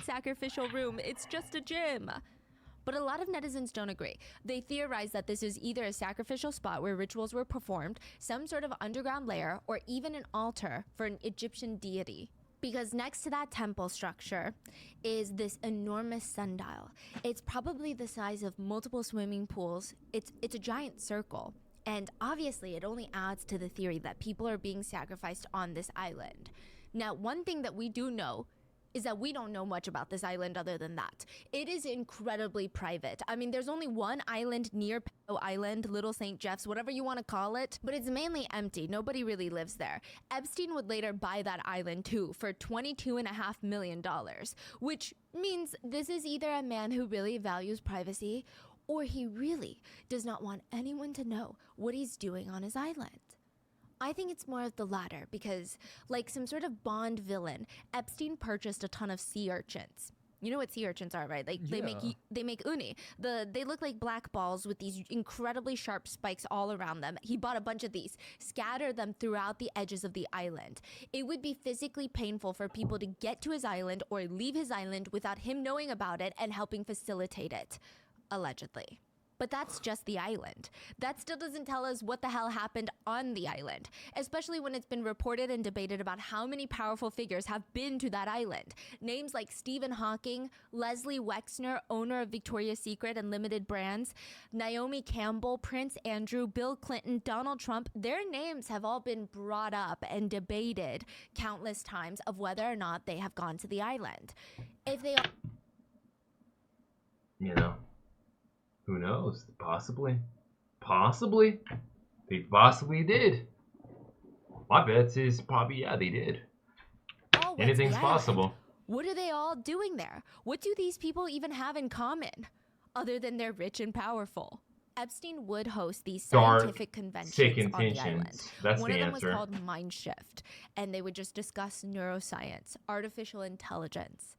Sacrificial room, it's just a gym. But a lot of netizens don't agree. They theorize that this is either a sacrificial spot where rituals were performed, some sort of underground lair, or even an altar for an Egyptian deity. Because next to that temple structure is this enormous sundial. It's probably the size of multiple swimming pools. It's a giant circle. And obviously it only adds to the theory that people are being sacrificed on this island. Now, one thing that we do know is that we don't know much about this island other than that. It is incredibly private. I mean, there's only one island near Peo Island, Little St. Jeff's, whatever you want to call it, but it's mainly empty. Nobody really lives there. Epstein would later buy that island too for $22.5 million, which means this is either a man who really values privacy or he really does not want anyone to know what he's doing on his island. I think it's more of the latter because, like some sort of Bond villain, Epstein purchased a ton of sea urchins. You know what sea urchins are, right? Like they make uni. They look like black balls with these incredibly sharp spikes all around them. He bought a bunch of these, scattered them throughout the edges of the island. It would be physically painful for people to get to his island or leave his island without him knowing about it and helping facilitate it, allegedly. But that's just the island. That still doesn't tell us what the hell happened on the island, especially when it's been reported and debated about how many powerful figures have been to that island. Names like Stephen Hawking, Leslie Wexner, owner of Victoria's Secret and Limited Brands, Naomi Campbell, Prince Andrew, Bill Clinton, Donald Trump, their names have all been brought up and debated countless times of whether or not they have gone to the island. If they are... You know, who knows? Possibly. Possibly. They possibly did. My bet is probably, yeah, they did. Oh, anything's possible. What are they all doing there? What do these people even have in common, other than they're rich and powerful? Epstein would host these scientific conventions on the island. That's One the of them answer. was called Mind Shift, and they would just discuss neuroscience, artificial intelligence.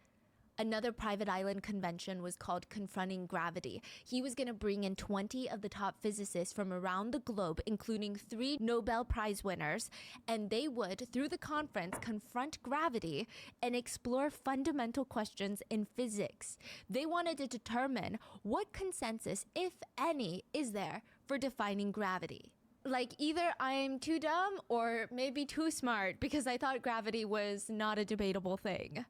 Another private island convention was called Confronting Gravity. He was going to bring in 20 of the top physicists from around the globe, including 3 Nobel Prize winners, and they would, through the conference, confront gravity and explore fundamental questions in physics. They wanted to determine what consensus, if any, is there for defining gravity. Like, either I'm too dumb or maybe too smart because I thought gravity was not a debatable thing.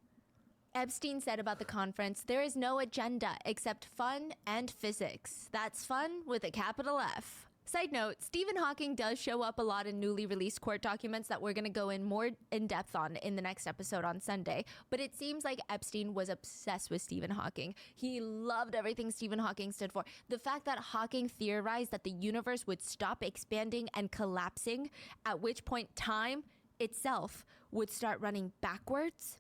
Epstein said about the conference, there is no agenda except fun and physics. That's fun with a capital F. Side note, Stephen Hawking does show up a lot in newly released court documents that we're going to go in more in depth on in the next episode on Sunday. But it seems like Epstein was obsessed with Stephen Hawking. He loved everything Stephen Hawking stood for. The fact that Hawking theorized that the universe would stop expanding and collapsing, at which point time itself would start running backwards.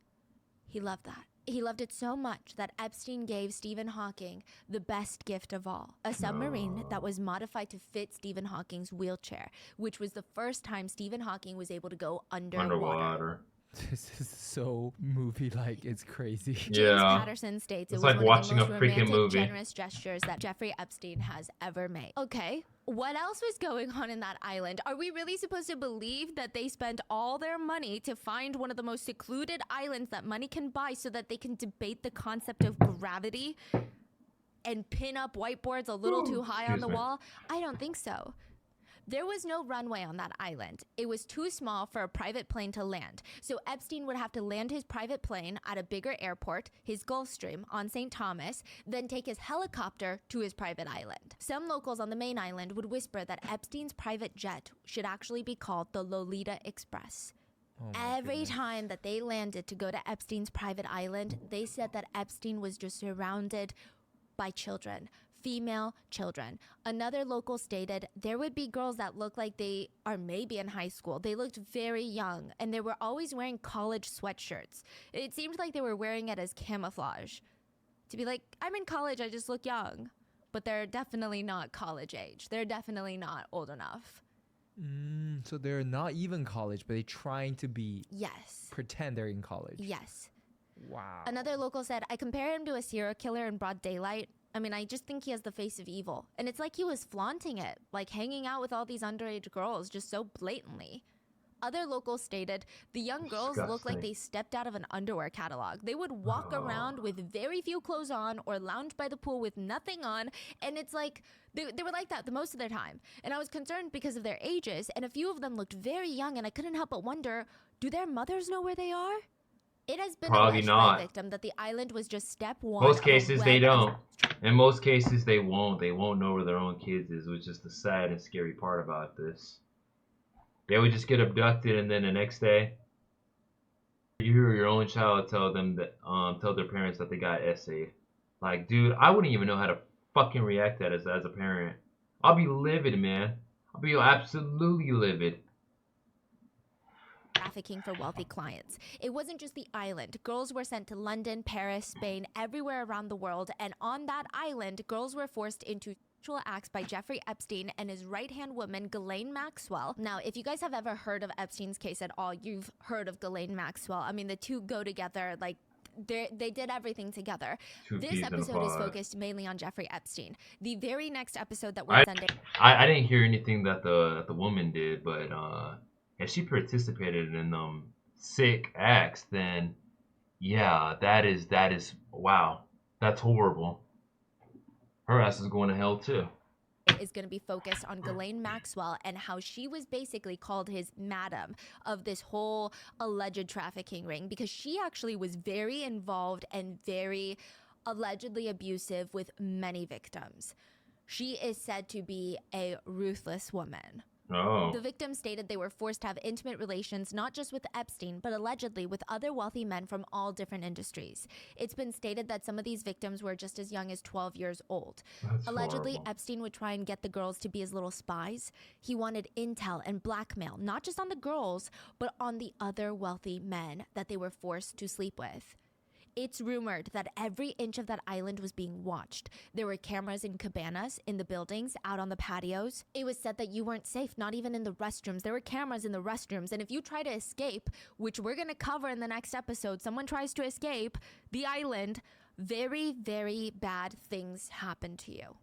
He loved that. He loved it so much that Epstein gave Stephen Hawking the best gift of all, a submarine that was modified to fit Stephen Hawking's wheelchair, which was the first time Stephen Hawking was able to go underwater. This is so movie-like. It's crazy. James Patterson states it was like one watching of the a most freaking romantic, movie. generous gestures that Jeffrey Epstein has ever made. Okay, what else was going on in that island? Are we really supposed to believe that they spent all their money to find one of the most secluded islands that money can buy so that they can debate the concept of gravity and pin up whiteboards a little too high on the wall? I don't think so. There was no runway on that island. It was too small for a private plane to land. So Epstein would have to land his private plane at a bigger airport, his Gulfstream on St. Thomas, then take his helicopter to his private island. Some locals on the main island would whisper that Epstein's private jet should actually be called the Lolita Express. Every time that they landed to go to Epstein's private island, they said that Epstein was just surrounded by children. Female children. Another local stated there would be girls that looked like they are maybe in high school. They looked very young, and they were always wearing college sweatshirts. It seemed like they were wearing it as camouflage. To be like, I'm in college, I just look young. But they're definitely not college age. They're definitely not old enough. So they're not even college, but they're trying to be... Yes. Pretend they're in college. Yes. Wow. Another local said, I compare him to a serial killer in broad daylight. I mean, I just think he has the face of evil. And it's like he was flaunting it, like hanging out with all these underage girls just so blatantly. Other locals stated, the young girls looked like they stepped out of an underwear catalog. They would walk around with very few clothes on or lounge by the pool with nothing on. And it's like, they were like that the most of their time. And I was concerned because of their ages. And a few of them looked very young. And I couldn't help but wonder, do their mothers know where they are? It has been alleged by a victim that the island was just step one. Most cases they don't. In most cases they won't. They won't know where their own kids is, which is the sad and scary part about this. They would just get abducted, and then the next day, you hear your own child tell them that, tell their parents that they got essayed. Like, dude, I wouldn't even know how to fucking react to that as a parent. I'll be livid, man. I'll be absolutely livid. Trafficking for wealthy clients. It wasn't just the island. Girls were sent to London, Paris, Spain, everywhere around the world. And on that island, girls were forced into sexual acts by Jeffrey Epstein and his right-hand woman, Ghislaine Maxwell. Now, if you guys have ever heard of Epstein's case at all, you've heard of Ghislaine Maxwell. I mean, the two go together like they did everything together. Two This peas in a episode is pod. focused mainly on Jeffrey Epstein. The very next episode that we're I, sending. I didn't hear anything that the woman did, but if she participated in sick acts, then yeah, that is wow, that's horrible. Her ass is going to hell too. Is going to be focused on Ghislaine Maxwell and how she was basically called his madam of this whole alleged trafficking ring, because she actually was very involved and very allegedly abusive with many victims. She is said to be a ruthless woman. Oh. The victims stated they were forced to have intimate relations not just with Epstein, but allegedly with other wealthy men from all different industries. It's been stated that some of these victims were just as young as 12 years old. That's Allegedly, horrible. Epstein would try and get the girls to be his little spies. He wanted intel and blackmail, not just on the girls, but on the other wealthy men that they were forced to sleep with. It's rumored that every inch of that island was being watched. There were cameras in cabanas, in the buildings, out on the patios. It was said that you weren't safe, not even in the restrooms. There were cameras in the restrooms, and if you try to escape, which we're going to cover in the next episode, someone tries to escape the island, very, very bad things happen to you.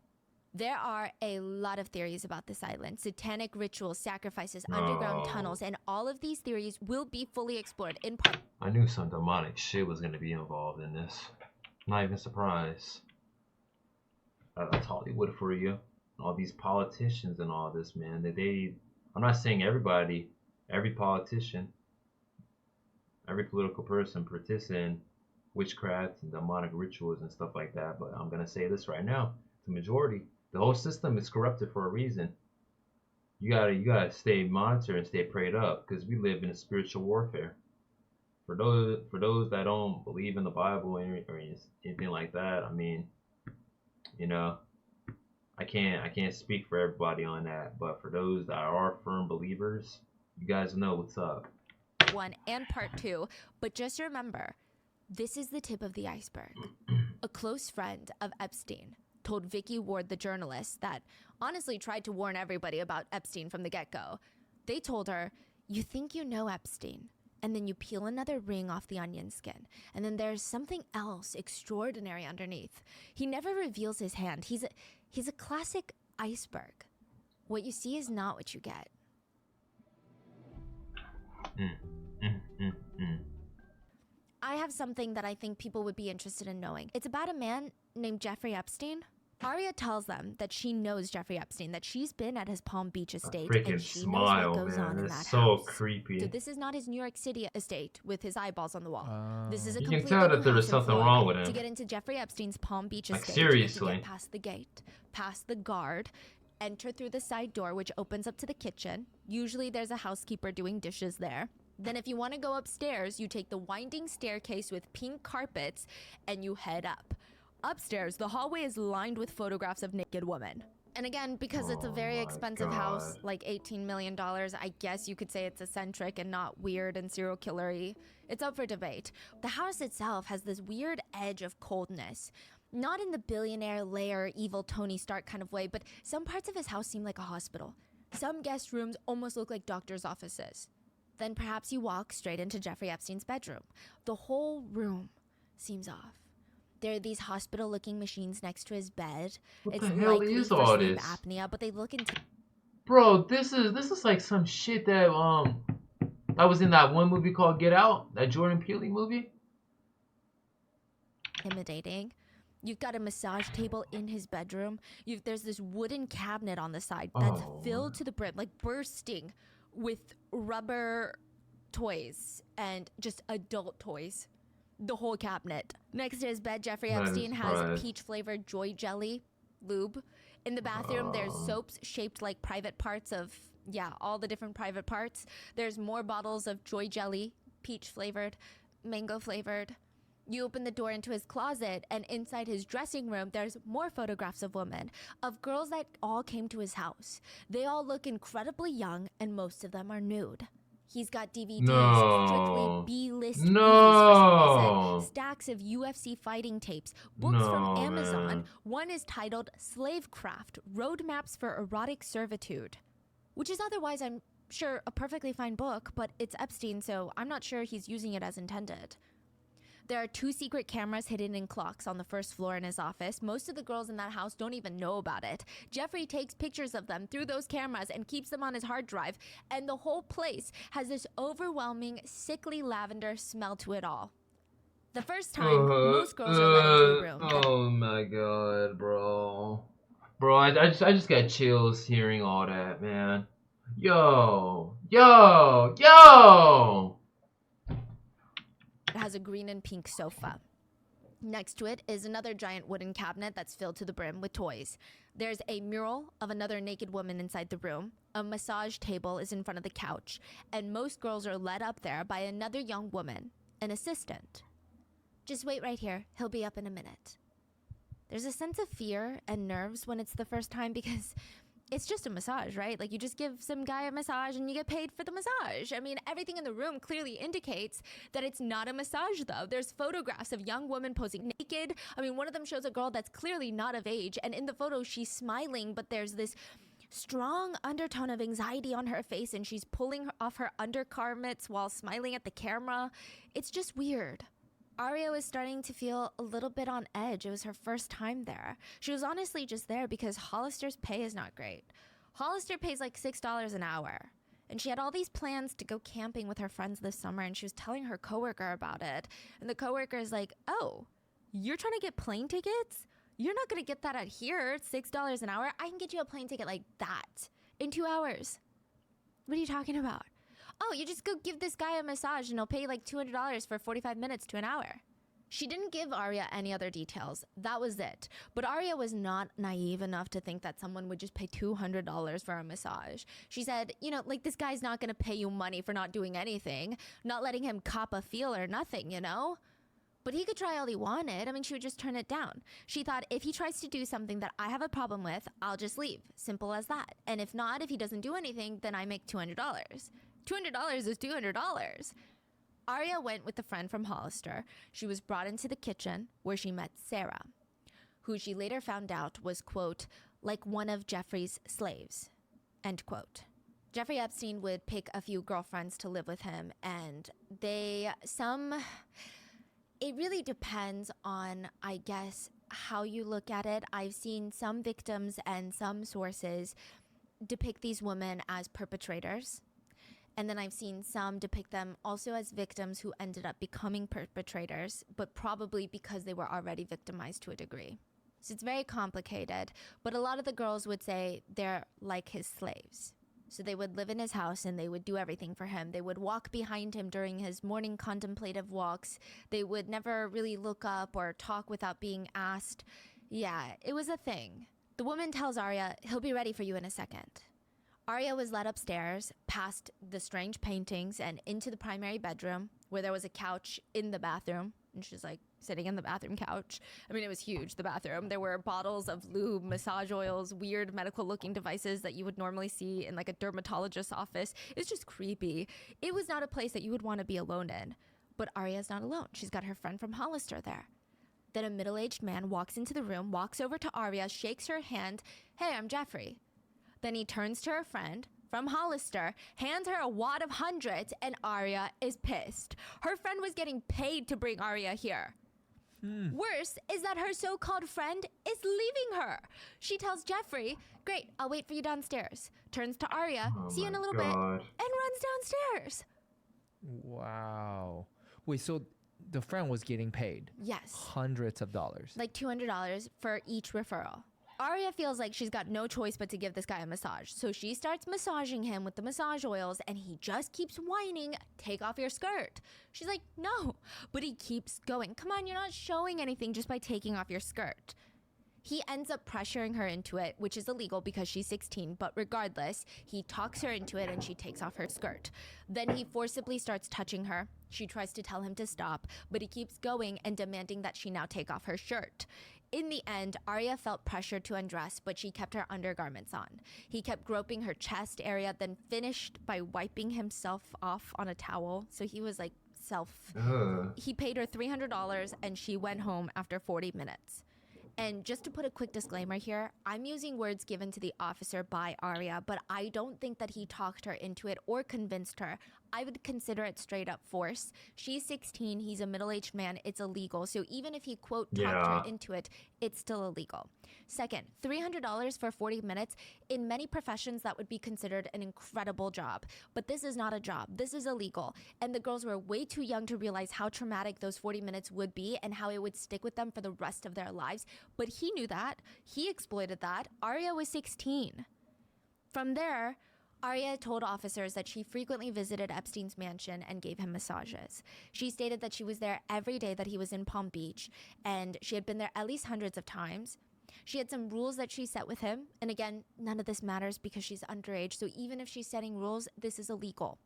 There are a lot of theories about this island. Satanic rituals, sacrifices, underground tunnels, and all of these theories will be fully explored in part. I knew some demonic shit was going to be involved in this. Not even surprised. That's Hollywood for you. All these politicians and all this, man. I'm not saying everybody, every politician, every political person participates in witchcraft and demonic rituals and stuff like that. But I'm going to say this right now. The majority. The whole system is corrupted for a reason. You gotta stay monitored and stay prayed up, because we live in a spiritual warfare. For those that don't believe in the Bible or anything like that, I mean, you know, I can't speak for everybody on that. But for those that are firm believers, you guys know what's up. 1 and part 2, but just remember, this is the tip of the iceberg. A close friend of Epstein told Vicky Ward, the journalist, that honestly tried to warn everybody about Epstein from the get-go. They told her, you think you know Epstein, and then you peel another ring off the onion skin, and then there's something else extraordinary underneath. He never reveals his hand. He's a classic iceberg. What you see is not what you get. I have something that I think people would be interested in knowing. It's about a man named Jeffrey Epstein. Aria tells them that she knows Jeffrey Epstein, that she's been at his Palm Beach estate, and she knows what goes on in that so house. Creepy. So this is not his New York City estate with his eyeballs on the wall. This is a You complete can tell that there was house in something Florida. wrong with him. To get into Jeffrey Epstein's Palm Beach Like, estate, seriously. you have to get past the gate, past the guard, enter through the side door, which opens up to the kitchen. Usually there's a housekeeper doing dishes there. Then if you want to go upstairs, you take the winding staircase with pink carpets and you head up. Upstairs, the hallway is lined with photographs of naked women. And again, because it's a very expensive house, like $18 million, I guess you could say it's eccentric and not weird and serial killer-y. It's up for debate. The house itself has this weird edge of coldness. Not in the billionaire lair, evil Tony Stark kind of way, but some parts of his house seem like a hospital. Some guest rooms almost look like doctors' offices. Then perhaps you walk straight into Jeffrey Epstein's bedroom. The whole room seems off. There are these hospital-looking machines next to his bed. What It's the hell likely is for all sleep this? apnea, but they look Bro, this is like some shit that that was in that one movie called Get Out, that Jordan Peele movie. intimidating. You've got a massage table in his bedroom. There's this wooden cabinet on the side that's filled to the brim, like bursting with rubber toys and just adult toys. The whole cabinet. Next to his bed, Jeffrey Epstein has peach-flavored Joy Jelly lube. In the bathroom, there's soaps shaped like private parts of, all the different private parts. There's more bottles of Joy Jelly, peach-flavored, mango-flavored. You open the door into his closet, and inside his dressing room, there's more photographs of women, of girls that all came to his house. They all look incredibly young, and most of them are nude. He's got DVDs, strictly B-list movies for some reason, stacks of UFC fighting tapes, books from Amazon. Man. One is titled Slavecraft, Roadmaps for Erotic Servitude, which is otherwise, I'm sure, a perfectly fine book, but it's Epstein, so I'm not sure he's using it as intended. There are 2 secret cameras hidden in clocks on the first floor in his office. Most of the girls in that house don't even know about it. Jeffrey takes pictures of them through those cameras and keeps them on his hard drive, and the whole place has this overwhelming, sickly lavender smell to it all. The first time, most girls are let into a room. Oh my god, bro. Bro, I just got chills hearing all that, man. Yo! It has a green and pink sofa. Next to it is another giant wooden cabinet that's filled to the brim with toys. There's a mural of another naked woman inside the room. A massage table is in front of the couch, and most girls are led up there by another young woman, an assistant. Just wait right here. He'll be up in a minute. There's a sense of fear and nerves when it's the first time because it's just a massage, right? Like, you just give some guy a massage and you get paid for the massage. I mean, everything in the room clearly indicates that it's not a massage, though. There's photographs of young women posing naked. I mean, one of them shows a girl that's clearly not of age, and in the photo, she's smiling, but there's this strong undertone of anxiety on her face, and she's pulling off her undergarments while smiling at the camera. It's just weird. Aria was starting to feel a little bit on edge. It was her first time there. She was honestly just there because Hollister's pay is not great. Hollister pays like $6 an hour. And she had all these plans to go camping with her friends this summer, and she was telling her coworker about it. And the coworker is like, oh, you're trying to get plane tickets? You're not going to get that out here. It's $6 an hour. I can get you a plane ticket like that in 2 hours. What are you talking about? Oh, you just go give this guy a massage and he'll pay you like $200 for 45 minutes to an hour. She didn't give Aria any other details. That was it. But Aria was not naive enough to think that someone would just pay $200 for a massage. She said, like, this guy's not going to pay you money for not doing anything, not letting him cop a feel or nothing, But he could try all he wanted. I mean, she would just turn it down. She thought, if he tries to do something that I have a problem with, I'll just leave. Simple as that. And if not, if he doesn't do anything, then I make $200. $200 is $200. Aria went with a friend from Hollister. She was brought into the kitchen where she met Sarah, who she later found out was, quote, like one of Jeffrey's slaves, end quote. Jeffrey Epstein would pick a few girlfriends to live with him, and it really depends on, I guess, how you look at it. I've seen some victims and some sources depict these women as perpetrators. And then I've seen some depict them also as victims who ended up becoming perpetrators, but probably because they were already victimized to a degree. So it's very complicated, but a lot of the girls would say they're like his slaves. So they would live in his house and they would do everything for him. They would walk behind him during his morning contemplative walks. They would never really look up or talk without being asked. Yeah, it was a thing. The woman tells Aria, he'll be ready for you in a second. Aria was led upstairs, past the strange paintings, and into the primary bedroom, where there was a couch in the bathroom. And she's like sitting in the bathroom couch. I mean, it was huge, the bathroom. There were bottles of lube, massage oils, weird medical looking devices that you would normally see in like a dermatologist's office. It's just creepy. It was not a place that you would want to be alone in. But Aria's not alone. She's got her friend from Hollister there. Then a middle-aged man walks into the room, walks over to Aria, shakes her hand. Hey, I'm Jeffrey. Then he turns to her friend from Hollister, hands her a wad of hundreds, and Aria is pissed. Her friend was getting paid to bring Aria here. Worse is that her so-called friend is leaving her. She tells Jeffrey, great, I'll wait for you downstairs. Turns to Aria, see you in a little bit, and runs downstairs. Wow. Wait, so the friend was getting paid? Yes. Hundreds of dollars. Like $200 for each referral. Aria feels like she's got no choice but to give this guy a massage. So she starts massaging him with the massage oils, and he just keeps whining, take off your skirt. She's like, no. But he keeps going. Come on, you're not showing anything just by taking off your skirt. He ends up pressuring her into it, which is illegal because she's 16, but regardless, he talks her into it and she takes off her skirt. Then he forcibly starts touching her. She tries to tell him to stop, but he keeps going and demanding that she now take off her shirt. In the end, Aria felt pressured to undress, but she kept her undergarments on. He kept groping her chest area, then finished by wiping himself off on a towel. So he was like He paid her $300 and she went home after 40 minutes. And just to put a quick disclaimer here, I'm using words given to the officer by Aria, but I don't think that he talked her into it or convinced her. I would consider it straight up force. She's 16, he's a middle-aged man, it's illegal. So even if he, quote, talked her into it, it's still illegal. Second, $300 for 40 minutes. In many professions, that would be considered an incredible job. But this is not a job. This is illegal. And the girls were way too young to realize how traumatic those 40 minutes would be and how it would stick with them for the rest of their lives. But he knew that. He exploited that. Aria was 16. From there, Aria told officers that she frequently visited Epstein's mansion and gave him massages. She stated that she was there every day that he was in Palm Beach, and she had been there at least hundreds of times. She had some rules that she set with him, and again, none of this matters because she's underage, so even if she's setting rules, this is illegal.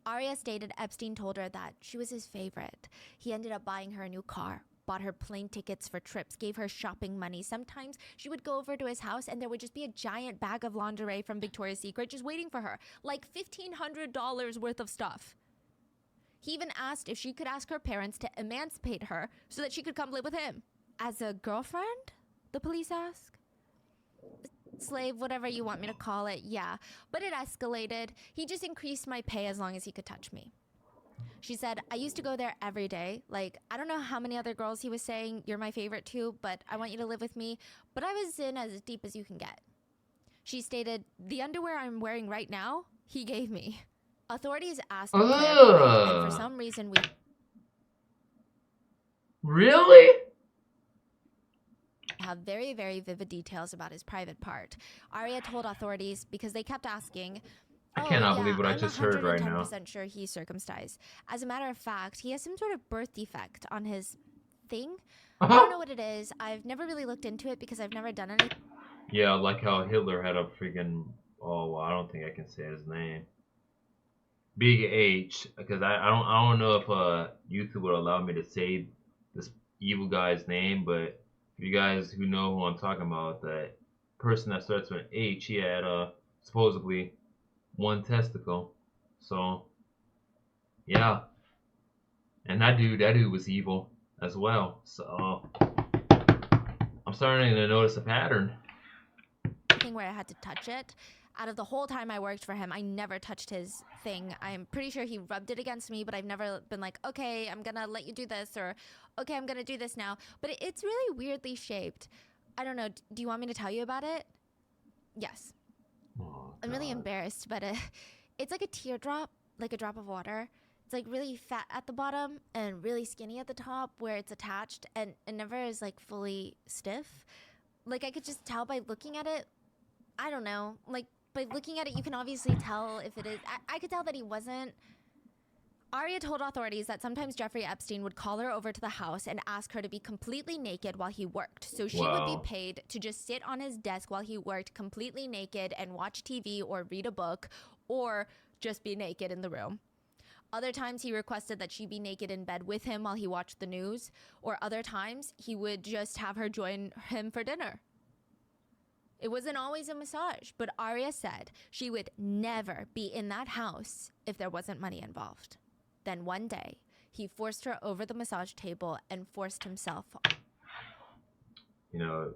Aria stated Epstein told her that she was his favorite. He ended up buying her a new car, bought her plane tickets for trips, gave her shopping money. Sometimes she would go over to his house and there would just be a giant bag of lingerie from Victoria's Secret just waiting for her, like $1,500 worth of stuff. He even asked if she could ask her parents to emancipate her so that she could come live with him. As a girlfriend? The police ask. Slave, whatever you want me to call it, yeah. But it escalated. He just increased my pay as long as he could touch me. She said, I used to go there every day. Like, I don't know how many other girls he was saying, you're my favorite too, but I want you to live with me. But I was in as deep as you can get. She stated, the underwear I'm wearing right now, he gave me. Authorities asked him clarify, and for some reason we... Really? have very, very vivid details about his private part. Aria told authorities, because they kept asking, I cannot believe what I just heard right now. I'm 110% sure he's circumcised. As a matter of fact, he has some sort of birth defect on his thing. I don't know what it is. I've never really looked into it because I've never done anything. Yeah, like how Hitler had a freaking... Oh, well, I don't think I can say his name. Big H, because I don't know if YouTube would allow me to say this evil guy's name, but if you guys who know who I'm talking about, that person that starts with an H, he had supposedly one testicle. So yeah, and that dude was evil as well. So I'm starting to notice a pattern. Where I had to touch it. Out of the whole time I worked for him, I never touched his thing. I'm pretty sure he rubbed it against me, but I've never been like, okay, I'm gonna let you do this, or okay, I'm gonna do this now. But it's really weirdly shaped. I don't know. Do you want me to tell you about it? Yes. Oh, I'm really embarrassed, but it's like a teardrop, like a drop of water. It's like really fat at the bottom and really skinny at the top where it's attached, and it never is like fully stiff. Like I could just tell by looking at it. I don't know. Like by looking at it, you can obviously tell if it is. I could tell that he wasn't. Aria told authorities that sometimes Jeffrey Epstein would call her over to the house and ask her to be completely naked while he worked. So she would be paid to just sit on his desk while he worked completely naked and watch TV or read a book or just be naked in the room. Other times he requested that she be naked in bed with him while he watched the news, or other times he would just have her join him for dinner. It wasn't always a massage, but Aria said she would never be in that house if there wasn't money involved. Then one day, he forced her over the massage table and forced himself. You know,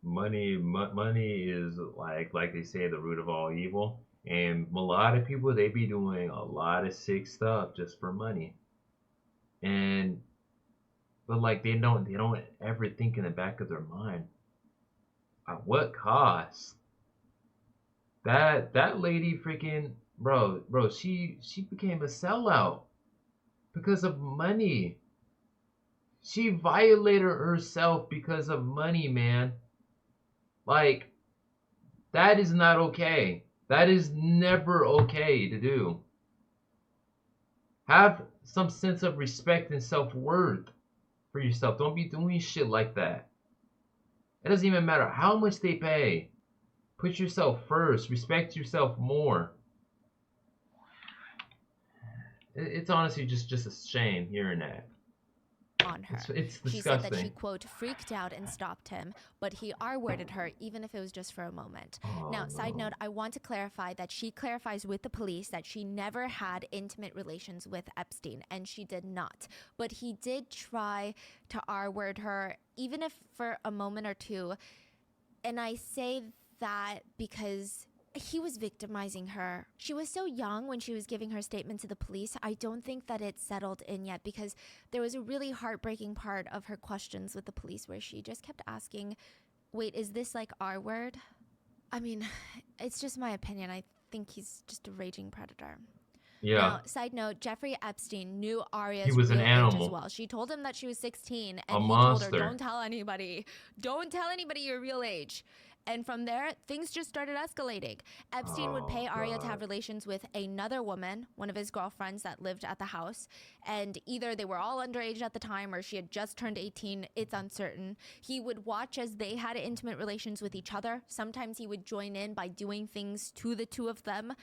money is like they say, the root of all evil. And a lot of people, they be doing a lot of sick stuff just for money. But like they don't ever think in the back of their mind, at what cost? That lady freaking bro, she became a sellout because of money. She violated herself because of money, man. Like, that is not okay. That is never okay to do. Have some sense of respect and self-worth for yourself. Don't be doing shit like that. It doesn't even matter how much they pay. Put yourself first. Respect yourself more. It's honestly just a shame hearing that. On her. It's disgusting. She said that she, quote, freaked out and stopped him, but he R-worded her even if it was just for a moment. Now, side note, I want to clarify that she clarifies with the police that she never had intimate relations with Epstein, and she did not. But he did try to R-word her, even if for a moment or two. And I say that because he was victimizing her. She was so young when she was giving her statement to the police. I don't think that it's settled in yet, because there was a really heartbreaking part of her questions with the police where she just kept asking, wait, is this like our word? I mean, it's just my opinion. I think he's just a raging predator. Yeah. Now, side note, Jeffrey Epstein knew Aria's He was an real age as animal. well. She told him that she was 16, A and he told her, monster. don't tell anybody. Don't tell anybody your real age. And from there, things just started escalating. Epstein would pay Aria to have relations with another woman, one of his girlfriends that lived at the house. And either they were all underage at the time or she had just turned 18. It's uncertain. He would watch as they had intimate relations with each other. Sometimes he would join in by doing things to the two of them.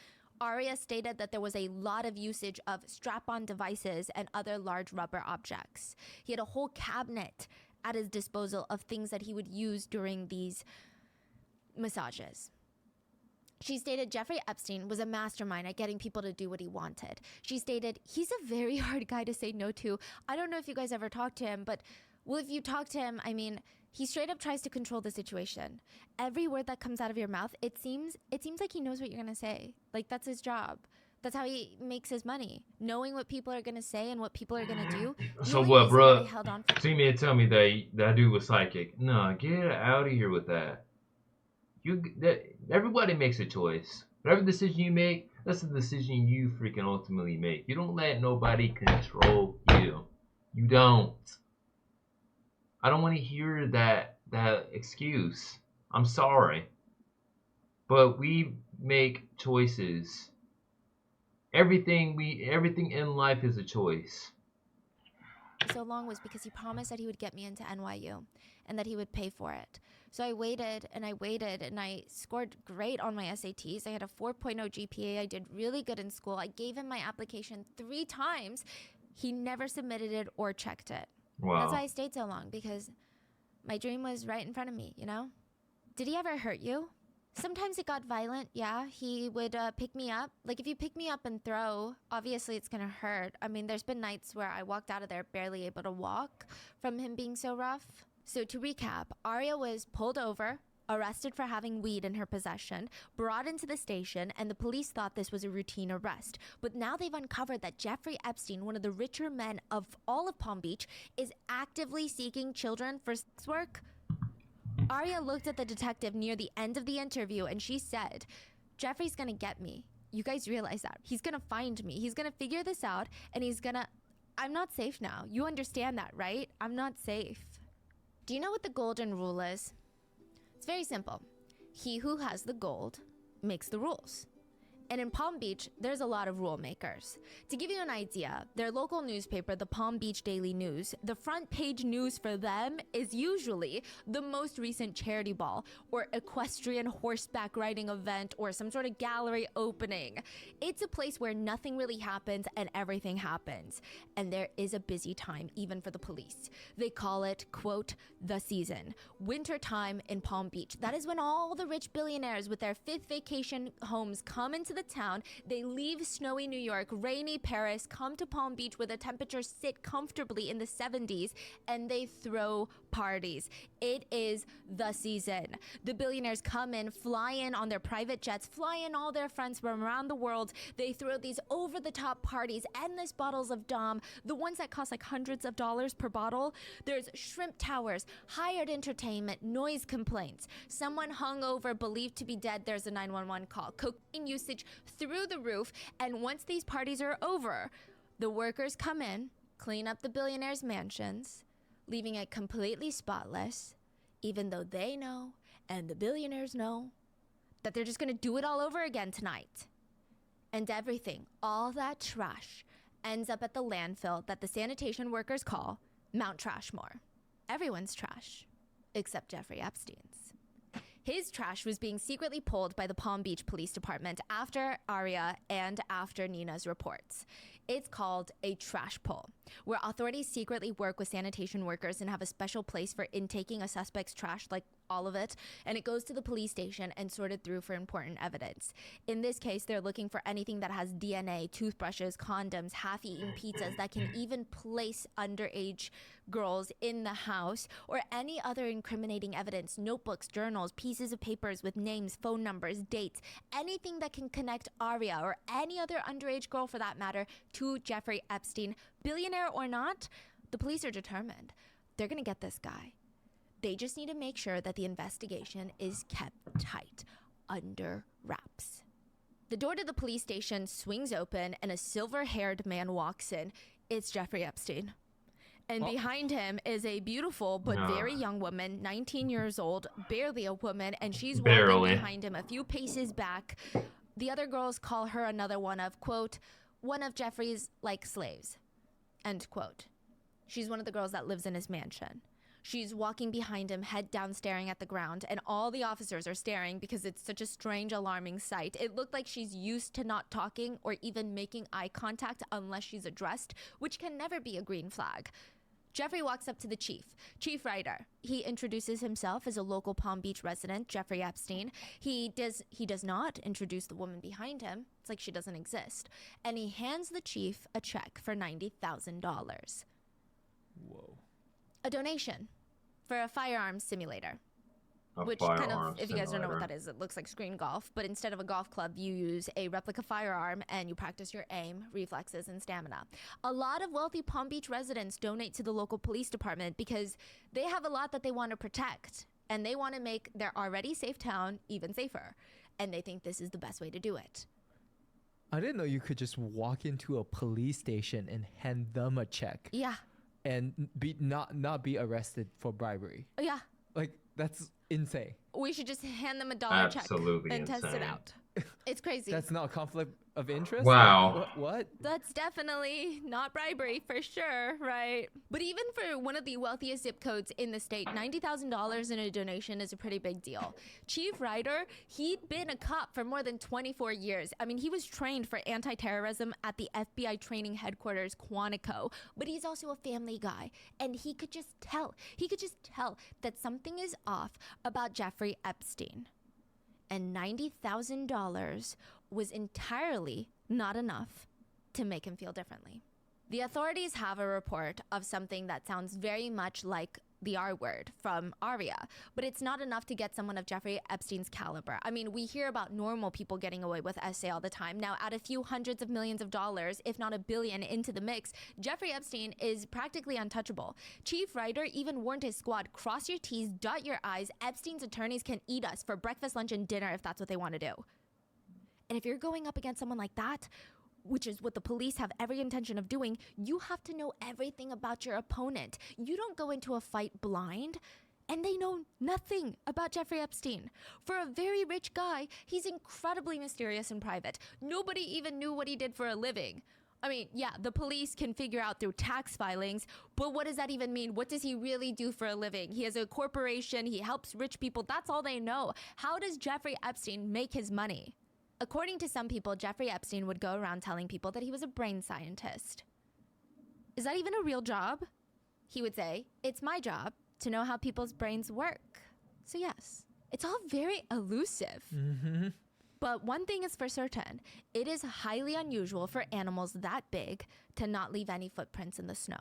Aria stated that there was a lot of usage of strap-on devices and other large rubber objects. He had a whole cabinet at his disposal of things that he would use during these massages. She stated Jeffrey Epstein was a mastermind at getting people to do what he wanted. She stated, he's a very hard guy to say no to. I don't know if you guys ever talked to him, but well, if you talk to him, I mean, he straight up tries to control the situation. Every word that comes out of your mouth, it seems like he knows what you're going to say. Like, that's his job. That's how he makes his money. Knowing what people are going to say and what people are going to do. So The only what, reason bro? that I held on for- See me and tell me that dude was psychic. No, get out of here with that. Everybody makes a choice. Whatever decision you make, that's the decision you freaking ultimately make. You don't let nobody control you. You don't. I don't want to hear that excuse. I'm sorry. But we make choices. Everything in life is a choice. so long was because he promised that he would get me into NYU and that he would pay for it. So I waited and I scored great on my SATs. I had a 4.0 GPA. I did really good in school. I gave him my application 3 times. He never submitted it or checked it. Wow. That's why I stayed so long, because my dream was right in front of me, you know? Did he ever hurt you? Sometimes it got violent, yeah. He would pick me up. Like, if you pick me up and throw, obviously it's gonna hurt. I mean, there's been nights where I walked out of there barely able to walk from him being so rough. So to recap, Aria was pulled over, arrested for having weed in her possession, brought into the station, and the police thought this was a routine arrest. But now they've uncovered that Jeffrey Epstein, one of the richer men of all of Palm Beach, is actively seeking children for sex work. Aria looked at the detective near the end of the interview and she said, Jeffrey's gonna get me. You guys realize that. He's gonna find me. He's gonna figure this out and I'm not safe now. You understand that, right? I'm not safe. Do you know what the golden rule is? It's very simple. He who has the gold makes the rules. And in Palm Beach, there's a lot of rule makers. To give you an idea, their local newspaper, the Palm Beach Daily News, the front page news for them is usually the most recent charity ball or equestrian horseback riding event or some sort of gallery opening. It's a place where nothing really happens and everything happens. And there is a busy time even for the police. They call it, quote, the season. Winter time in Palm Beach. That is when all the rich billionaires with their 5th vacation homes come into the town. They leave snowy New York, rainy Paris, come to Palm Beach where the temperatures sit comfortably in the 70s, and they throw parties. It is the season. The billionaires come in, fly in on their private jets, fly in all their friends from around the world. They throw these over-the-top parties, endless bottles of Dom, the ones that cost like hundreds of dollars per bottle. There's shrimp towers, hired entertainment, noise complaints. Someone hungover, believed to be dead, there's a 911 call. Cocaine usage through the roof, and once these parties are over, the workers come in, clean up the billionaires' mansions, leaving it completely spotless, even though they know, and the billionaires know, that they're just gonna do it all over again tonight. And everything, all that trash, ends up at the landfill that the sanitation workers call Mount Trashmore. Everyone's trash, except Jeffrey Epstein's. His trash was being secretly pulled by the Palm Beach Police Department after Aria and after Nina's reports. It's called a trash pull. where authorities secretly work with sanitation workers and have a special place for intaking a suspect's trash, like all of it, and it goes to the police station and sorted through for important evidence. In this case, they're looking for anything that has DNA, toothbrushes, condoms, half-eaten pizzas that can even place underage girls in the house, or any other incriminating evidence, notebooks, journals, pieces of papers with names, phone numbers, dates, anything that can connect Aria or any other underage girl for that matter to Jeffrey Epstein. Billionaire or not, the police are determined. They're gonna get this guy. They just need to make sure that the investigation is kept tight, under wraps. The door to the police station swings open and a silver-haired man walks in. It's Jeffrey Epstein. And behind him is a beautiful but very young woman, 19 years old, barely a woman, and she's walking behind him a few paces back. The other girls call her another one of, quote, one of Jeffrey's, like, slaves, end quote. She's one of the girls that lives in his mansion. She's walking behind him, head down, staring at the ground, and all the officers are staring because it's such a strange, alarming sight. It looked like she's used to not talking or even making eye contact unless she's addressed, which can never be a green flag. Jeffrey walks up to the chief, Chief Ryder. He introduces himself as a local Palm Beach resident, Jeffrey Epstein. He does not introduce the woman behind him. It's like she doesn't exist. And he hands the chief a check for $90,000. Whoa. A donation for a firearms simulator. Which kind of, if you guys don't know what that is, it looks like screen golf, but instead of a golf club, you use a replica firearm and you practice your aim, reflexes, and stamina. A lot of wealthy Palm Beach residents donate to the local police department because they have a lot that they want to protect, and they want to make their already safe town even safer, and they think this is the best way to do it. I didn't know you could just walk into a police station and hand them a check. Yeah. And not be arrested for bribery. Yeah. Like, that's insane. We should just hand them a dollar check and insane. test it out. It's crazy. That's not a conflict of interest? Wow. Like, what? That's definitely not bribery for sure, right? But even for one of the wealthiest zip codes in the state, $90,000 in a donation is a pretty big deal. Chief Ryder, he'd been a cop for more than 24 years. I mean, he was trained for anti-terrorism at the FBI training headquarters, Quantico, but he's also a family guy, and he could just tell that something is off about Jeffrey Epstein. And $90,000 was entirely not enough to make him feel differently. The authorities have a report of something that sounds very much like the R word from Aria, but it's not enough to get someone of Jeffrey Epstein's caliber. I mean, we hear about normal people getting away with SA all the time. Now, add a few hundreds of millions of dollars, if not $1 billion, into the mix, Jeffrey Epstein is practically untouchable. Chief Ryder even warned his squad, cross your T's, dot your I's, Epstein's attorneys can eat us for breakfast, lunch, and dinner if that's what they want to do. And if you're going up against someone like that, which is what the police have every intention of doing, you have to know everything about your opponent. You don't go into a fight blind. And they know nothing about Jeffrey Epstein. For a very rich guy, he's incredibly mysterious and private. Nobody even knew what he did for a living. I mean, yeah, the police can figure out through tax filings, but what does that even mean? What does he really do for a living? He has a corporation, he helps rich people, that's all they know. How does Jeffrey Epstein make his money? According to some people, Jeffrey Epstein would go around telling people that he was a brain scientist. Is that even a real job? He would say, it's my job to know how people's brains work. So yes, it's all very elusive. Mm-hmm. But one thing is for certain, it is highly unusual for animals that big to not leave any footprints in the snow.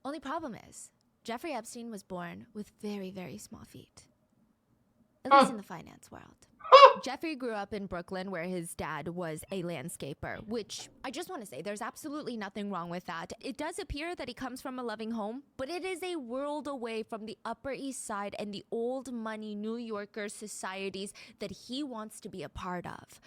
Only problem is, Jeffrey Epstein was born with very, very small feet. At least in the finance world. Jeffrey grew up in Brooklyn where his dad was a landscaper, which I just want to say there's absolutely nothing wrong with that. It does appear that he comes from a loving home, but it is a world away from the Upper East Side and the old money New Yorker societies that he wants to be a part of.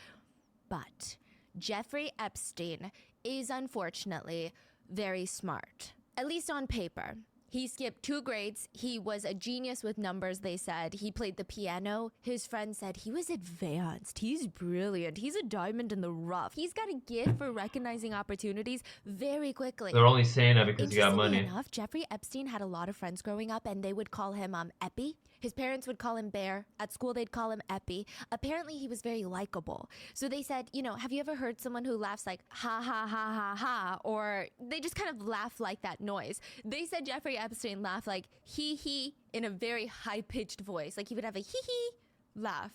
But Jeffrey Epstein is unfortunately very smart, at least on paper. He skipped 2 grades. He was a genius with numbers, they said. He played the piano. His friends said he was advanced. He's brilliant. He's a diamond in the rough. He's got a gift for recognizing opportunities very quickly. They're only saying that because he got money. Enough, Jeffrey Epstein had a lot of friends growing up, and they would call him Epi. His parents would call him Bear. At school, they'd call him Epi. Apparently, he was very likable. So they said, have you ever heard someone who laughs like, ha, ha, ha, ha, ha? Or they just kind of laugh like that noise. They said Jeffrey Epstein laughed like, he, in a very high-pitched voice. Like he would have a hee laugh,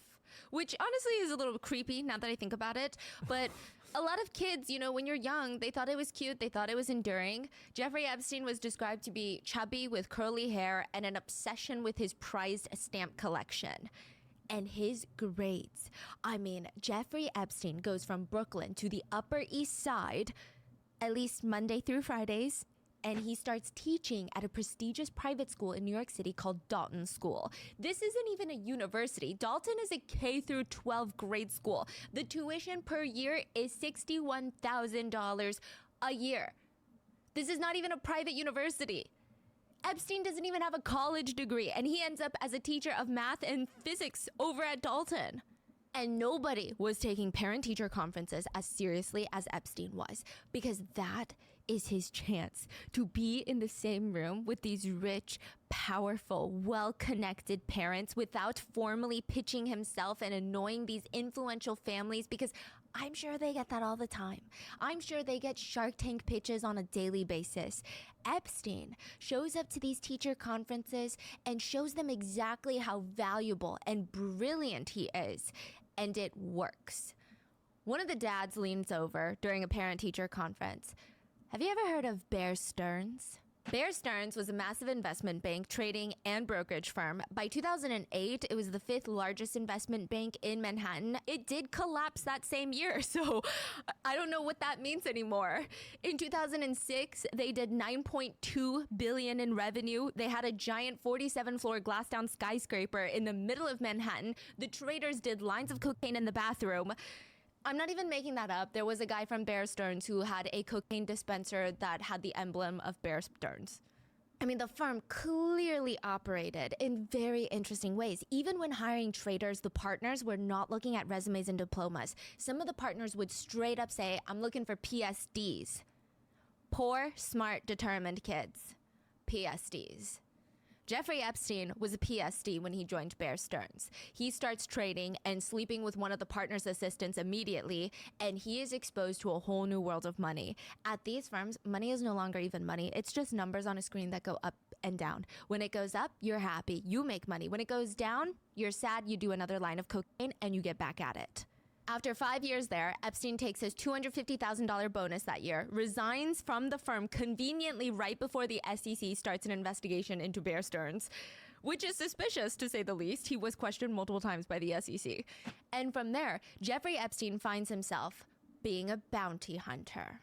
which honestly is a little creepy now that I think about it. But a lot of kids, when you're young, they thought it was cute. They thought it was enduring. Jeffrey Epstein was described to be chubby with curly hair and an obsession with his prized stamp collection. And his grades. I mean, Jeffrey Epstein goes from Brooklyn to the Upper East Side, at least Monday through Fridays, and he starts teaching at a prestigious private school in New York City called Dalton School. This isn't even a university. Dalton is a K through 12 grade school. The tuition per year is $61,000 a year. This is not even a private university. Epstein doesn't even have a college degree, and he ends up as a teacher of math and physics over at Dalton. And nobody was taking parent-teacher conferences as seriously as Epstein was, because that is his chance to be in the same room with these rich, powerful, well-connected parents without formally pitching himself and annoying these influential families, because I'm sure they get that all the time. I'm sure they get Shark Tank pitches on a daily basis. Epstein shows up to these teacher conferences and shows them exactly how valuable and brilliant he is. And it works. One of the dads leans over during a parent-teacher conference. Have you ever heard of Bear Stearns? Bear Stearns was a massive investment bank, trading, and brokerage firm. By 2008, it was the 5th largest investment bank in Manhattan. It did collapse that same year, so I don't know what that means anymore. In 2006, they did $9.2 billion in revenue. They had a giant 47-floor glass-down skyscraper in the middle of Manhattan. The traders did lines of cocaine in the bathroom. I'm not even making that up. There was a guy from Bear Stearns who had a cocaine dispenser that had the emblem of Bear Stearns. I mean, the firm clearly operated in very interesting ways. Even when hiring traders, the partners were not looking at resumes and diplomas. Some of the partners would straight up say, I'm looking for PSDs. Poor, smart, determined kids. PSDs. Jeffrey Epstein was a PSD when he joined Bear Stearns. He starts trading and sleeping with one of the partner's assistants immediately, and he is exposed to a whole new world of money. At these firms, money is no longer even money. It's just numbers on a screen that go up and down. When it goes up, you're happy. You make money. When it goes down, you're sad. You do another line of cocaine, and you get back at it. After 5 years there, Epstein takes his $250,000 bonus that year, resigns from the firm conveniently right before the SEC starts an investigation into Bear Stearns, which is suspicious to say the least. He was questioned multiple times by the SEC. And from there, Jeffrey Epstein finds himself being a bounty hunter.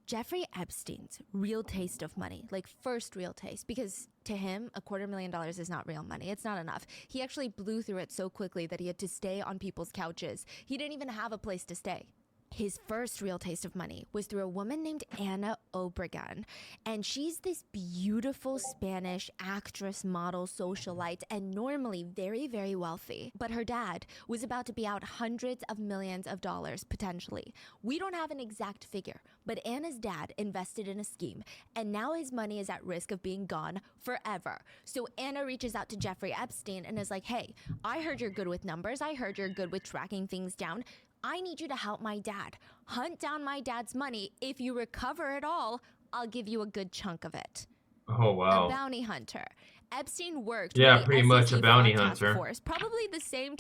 Jeffrey Epstein's real taste of money, like first real taste, because to him, $250,000 is not real money. It's not enough. He actually blew through it so quickly that he had to stay on people's couches. He didn't even have a place to stay. His first real taste of money was through a woman named Ana Obregon. And she's this beautiful Spanish actress, model, socialite, and normally very, very wealthy. But her dad was about to be out hundreds of millions of dollars, potentially. We don't have an exact figure, but Anna's dad invested in a scheme, and now his money is at risk of being gone forever. So Anna reaches out to Jeffrey Epstein and is like, hey, I heard you're good with numbers. I heard you're good with tracking things down. I need you to help my dad. Hunt down my dad's money. If you recover it all, I'll give you a good chunk of it. Oh, wow. A bounty hunter. Epstein worked Yeah, with the pretty much a SEC bounty fraud task hunter. force, probably the same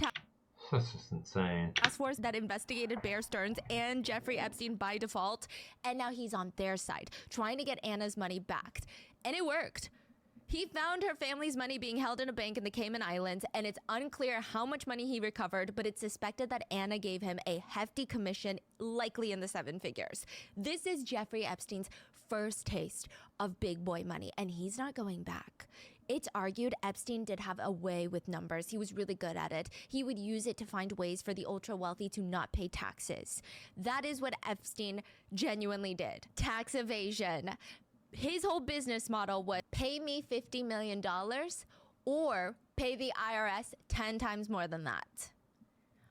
That's just insane. task force that investigated Bear Stearns and Jeffrey Epstein by default. And now he's on their side, trying to get Anna's money back. And it worked. He found her family's money being held in a bank in the Cayman Islands, and it's unclear how much money he recovered, but it's suspected that Anna gave him a hefty commission, likely in the 7 figures. This is Jeffrey Epstein's first taste of big boy money, and he's not going back. It's argued Epstein did have a way with numbers. He was really good at it. He would use it to find ways for the ultra-wealthy to not pay taxes. That is what Epstein genuinely did. Tax evasion. His whole business model was pay me $50 million or pay the IRS 10 times more than that.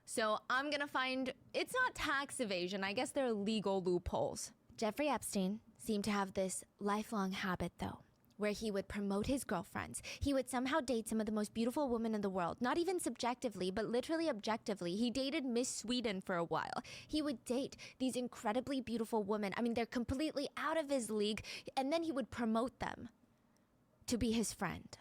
So I'm going to find, it's not tax evasion. I guess they're legal loopholes. Jeffrey Epstein seemed to have this lifelong habit, though, where he would promote his girlfriends. He would somehow date some of the most beautiful women in the world, not even subjectively, but literally objectively. He dated Miss Sweden for a while. He would date these incredibly beautiful women. I mean, they're completely out of his league, and then he would promote them to be his friend.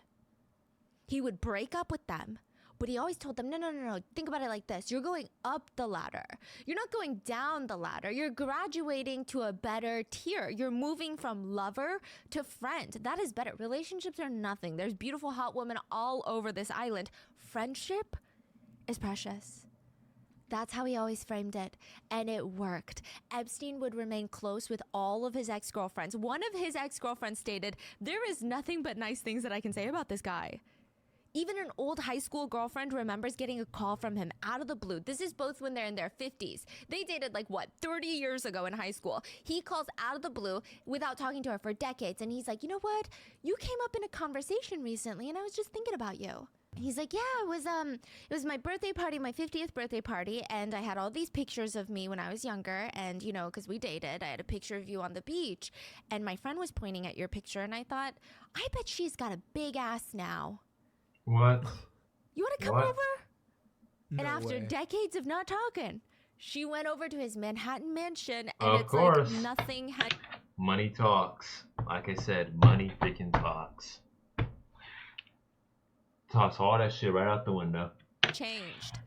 He would break up with them, but he always told them, no. Think about it like this. You're going up the ladder. You're not going down the ladder. You're graduating to a better tier. You're moving from lover to friend. That is better. Relationships are nothing. There's beautiful, hot women all over this island. Friendship is precious. That's how he always framed it, and it worked. Epstein would remain close with all of his ex-girlfriends. One of his ex-girlfriends stated, "There is nothing but nice things that I can say about this guy." Even an old high school girlfriend remembers getting a call from him out of the blue. This is both when they're in their 50s. They dated 30 years ago in high school. He calls out of the blue without talking to her for decades. And he's like, "You know what? You came up in a conversation recently and I was just thinking about you." He's like, "Yeah, it was my birthday party, my 50th birthday party. And I had all these pictures of me when I was younger. And, because we dated, I had a picture of you on the beach. And my friend was pointing at your picture. And I thought, I bet she's got a big ass now. What? You want to come What? over?" No And after way. decades of not talking, she went over to his Manhattan mansion, and Of it's course. like nothing had Money talks. Like I said, money freaking talks. Toss all that shit right out the window. changed.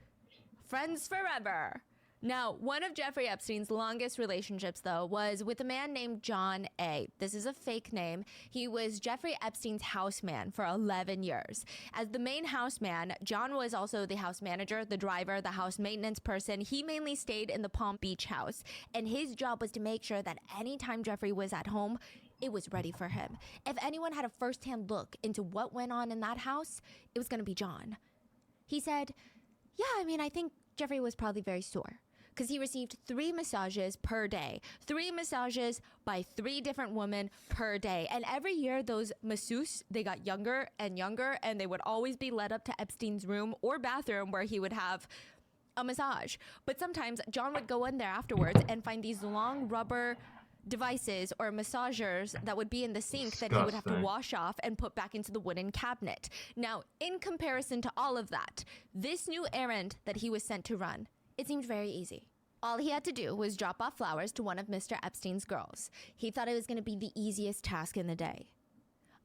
Friends forever. Now, one of Jeffrey Epstein's longest relationships, though, was with a man named John A. This is a fake name. He was Jeffrey Epstein's houseman for 11 years. As the main houseman, John was also the house manager, the driver, the house maintenance person. He mainly stayed in the Palm Beach house, and his job was to make sure that anytime Jeffrey was at home, it was ready for him. If anyone had a first-hand look into what went on in that house, it was going to be John. He said, I think Jeffrey was probably very sore, because he received 3 massages per day. 3 massages by 3 different women per day. And every year, those masseuses, they got younger and younger, and they would always be led up to Epstein's room or bathroom where he would have a massage. But sometimes John would go in there afterwards and find these long rubber devices or massagers that would be in the sink that he would have to Disgusting. wash off and put back into the wooden cabinet. Now, in comparison to all of that, this new errand that he was sent to run, it seemed very easy. All he had to do was drop off flowers to one of Mr. Epstein's girls. He thought it was going to be the easiest task in the day.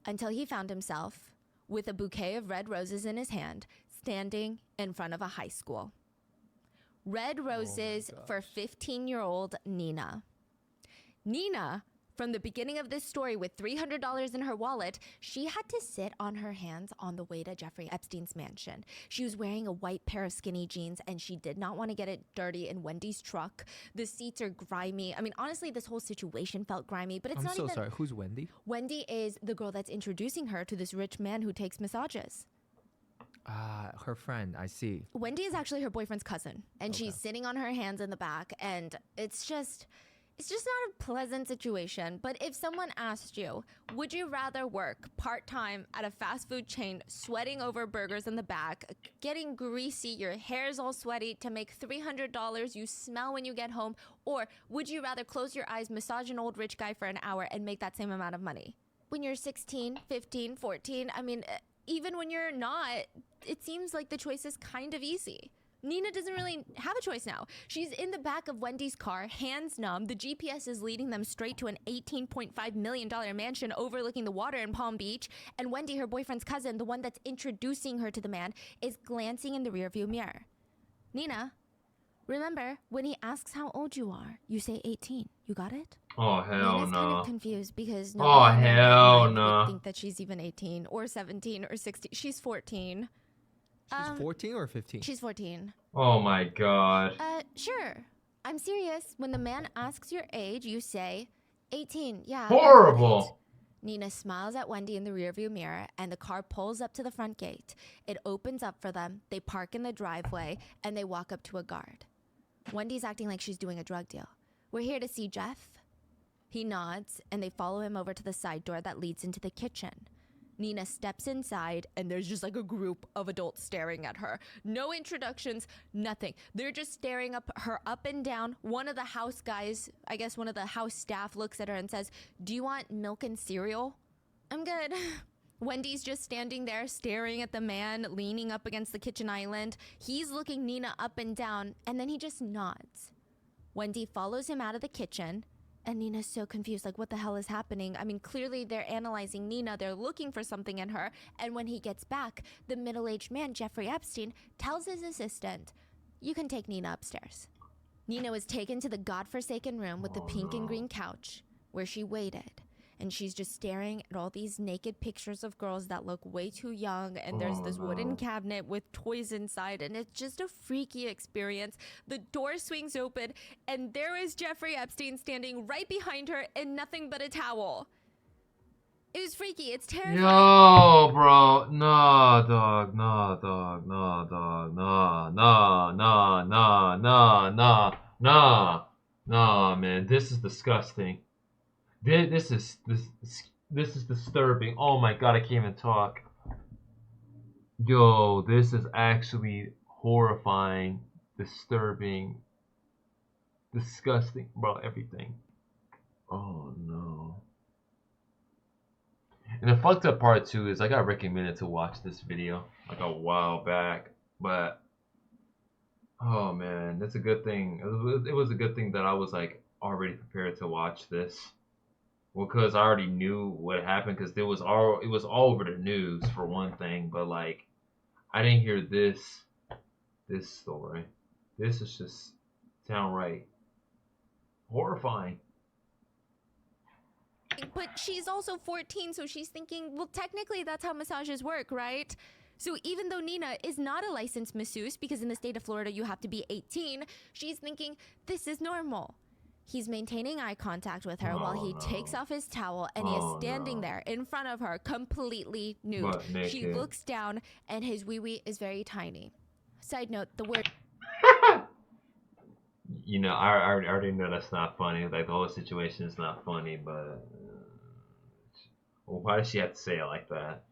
Until he found himself with a bouquet of red roses in his hand, standing in front of a high school. Red roses for 15-year-old Nina. Nina, from the beginning of this story with $300 in her wallet, she had to sit on her hands on the way to Jeffrey Epstein's mansion. She was wearing a white pair of skinny jeans, and she did not want to get it dirty in Wendy's truck. The seats are grimy. I mean, honestly, this whole situation felt grimy, but it's I'm not so even... sorry. Who's Wendy? Wendy is the girl that's introducing her to this rich man who takes massages. Her friend. I see. Wendy is actually her boyfriend's cousin, and she's sitting on her hands in the back, and it's just not a pleasant situation. But if someone asked you, would you rather work part-time at a fast food chain, sweating over burgers in the back, getting greasy, your hair's all sweaty, to make $300 you smell when you get home, or would you rather close your eyes, massage an old rich guy for an hour, and make that same amount of money? When you're 16, 15, 14, I mean, even when you're not, it seems like the choice is kind of easy. Nina doesn't really have a choice now. She's in the back of Wendy's car, hands numb. The GPS is leading them straight to an $18.5 million mansion overlooking the water in Palm Beach. And Wendy, her boyfriend's cousin, the one that's introducing her to the man, is glancing in the rearview mirror. Nina, remember, when he asks how old you are, you say 18. You got it? Oh, hell Nina's kind no. of confused because Oh, nobody in their right hell mind no. would think that she's even 18 or 17 or 16. She's 14. She's 14 or 15? She's 14. Oh my god. Sure. I'm serious. When the man asks your age, you say 18. Yeah. Horrible. Nina smiles at Wendy in the rearview mirror, and the car pulls up to the front gate. It opens up for them. They park in the driveway, and they walk up to a guard. Wendy's acting like she's doing a drug deal. We're here to see Jeff. He nods, and they follow him over to the side door that leads into the kitchen. Nina steps inside, and there's just like a group of adults staring at her. No introductions, nothing. They're just staring her up and down. One of the house guys, I guess one of the house staff, looks at her and says, "Do you want milk and cereal?" I'm good. Wendy's just standing there staring at the man leaning up against the kitchen island. He's looking Nina up and down, and then he just nods. Wendy follows him out of the kitchen, and Nina's so confused, like, what the hell is happening? I mean, clearly they're analyzing Nina, they're looking for something in her, and when he gets back, the middle-aged man, Jeffrey Epstein, tells his assistant, "You can take Nina upstairs." Nina was taken to the godforsaken room with the pink and green couch, where she waited. And she's just staring at all these naked pictures of girls that look way too young. And there's this wooden cabinet with toys inside. And it's just a freaky experience. The door swings open. And there is Jeffrey Epstein standing right behind her in nothing but a towel. It was freaky. It's terrifying. Yo, bro. Nah, dog. Nah, dog. Nah, dog. Nah, nah, nah, nah, nah, nah, nah. Nah, man. This is disgusting. This is disturbing. Oh my god, I can't even talk. Yo, this is actually horrifying, disturbing, disgusting, bro, everything. Oh no. And the fucked up part too is I got recommended to watch this video like a while back, but oh man, that's a good thing. It was a good thing that I was like already prepared to watch this. Well, because I already knew what happened, because it was all over the news for one thing, but like I didn't hear this story. This is just downright horrifying. But she's also 14, so she's thinking, well, technically that's how massages work, right? So even though Nina is not a licensed masseuse, because in the state of Florida you have to be 18, she's thinking this is normal. He's maintaining eye contact with her while he takes off his towel, and he is standing there in front of her, completely nude. She looks down, and his wee-wee is very tiny. Side note, the word... You know, I already know that's not funny. Like, the whole situation is not funny, but... well, why does she have to say it like that?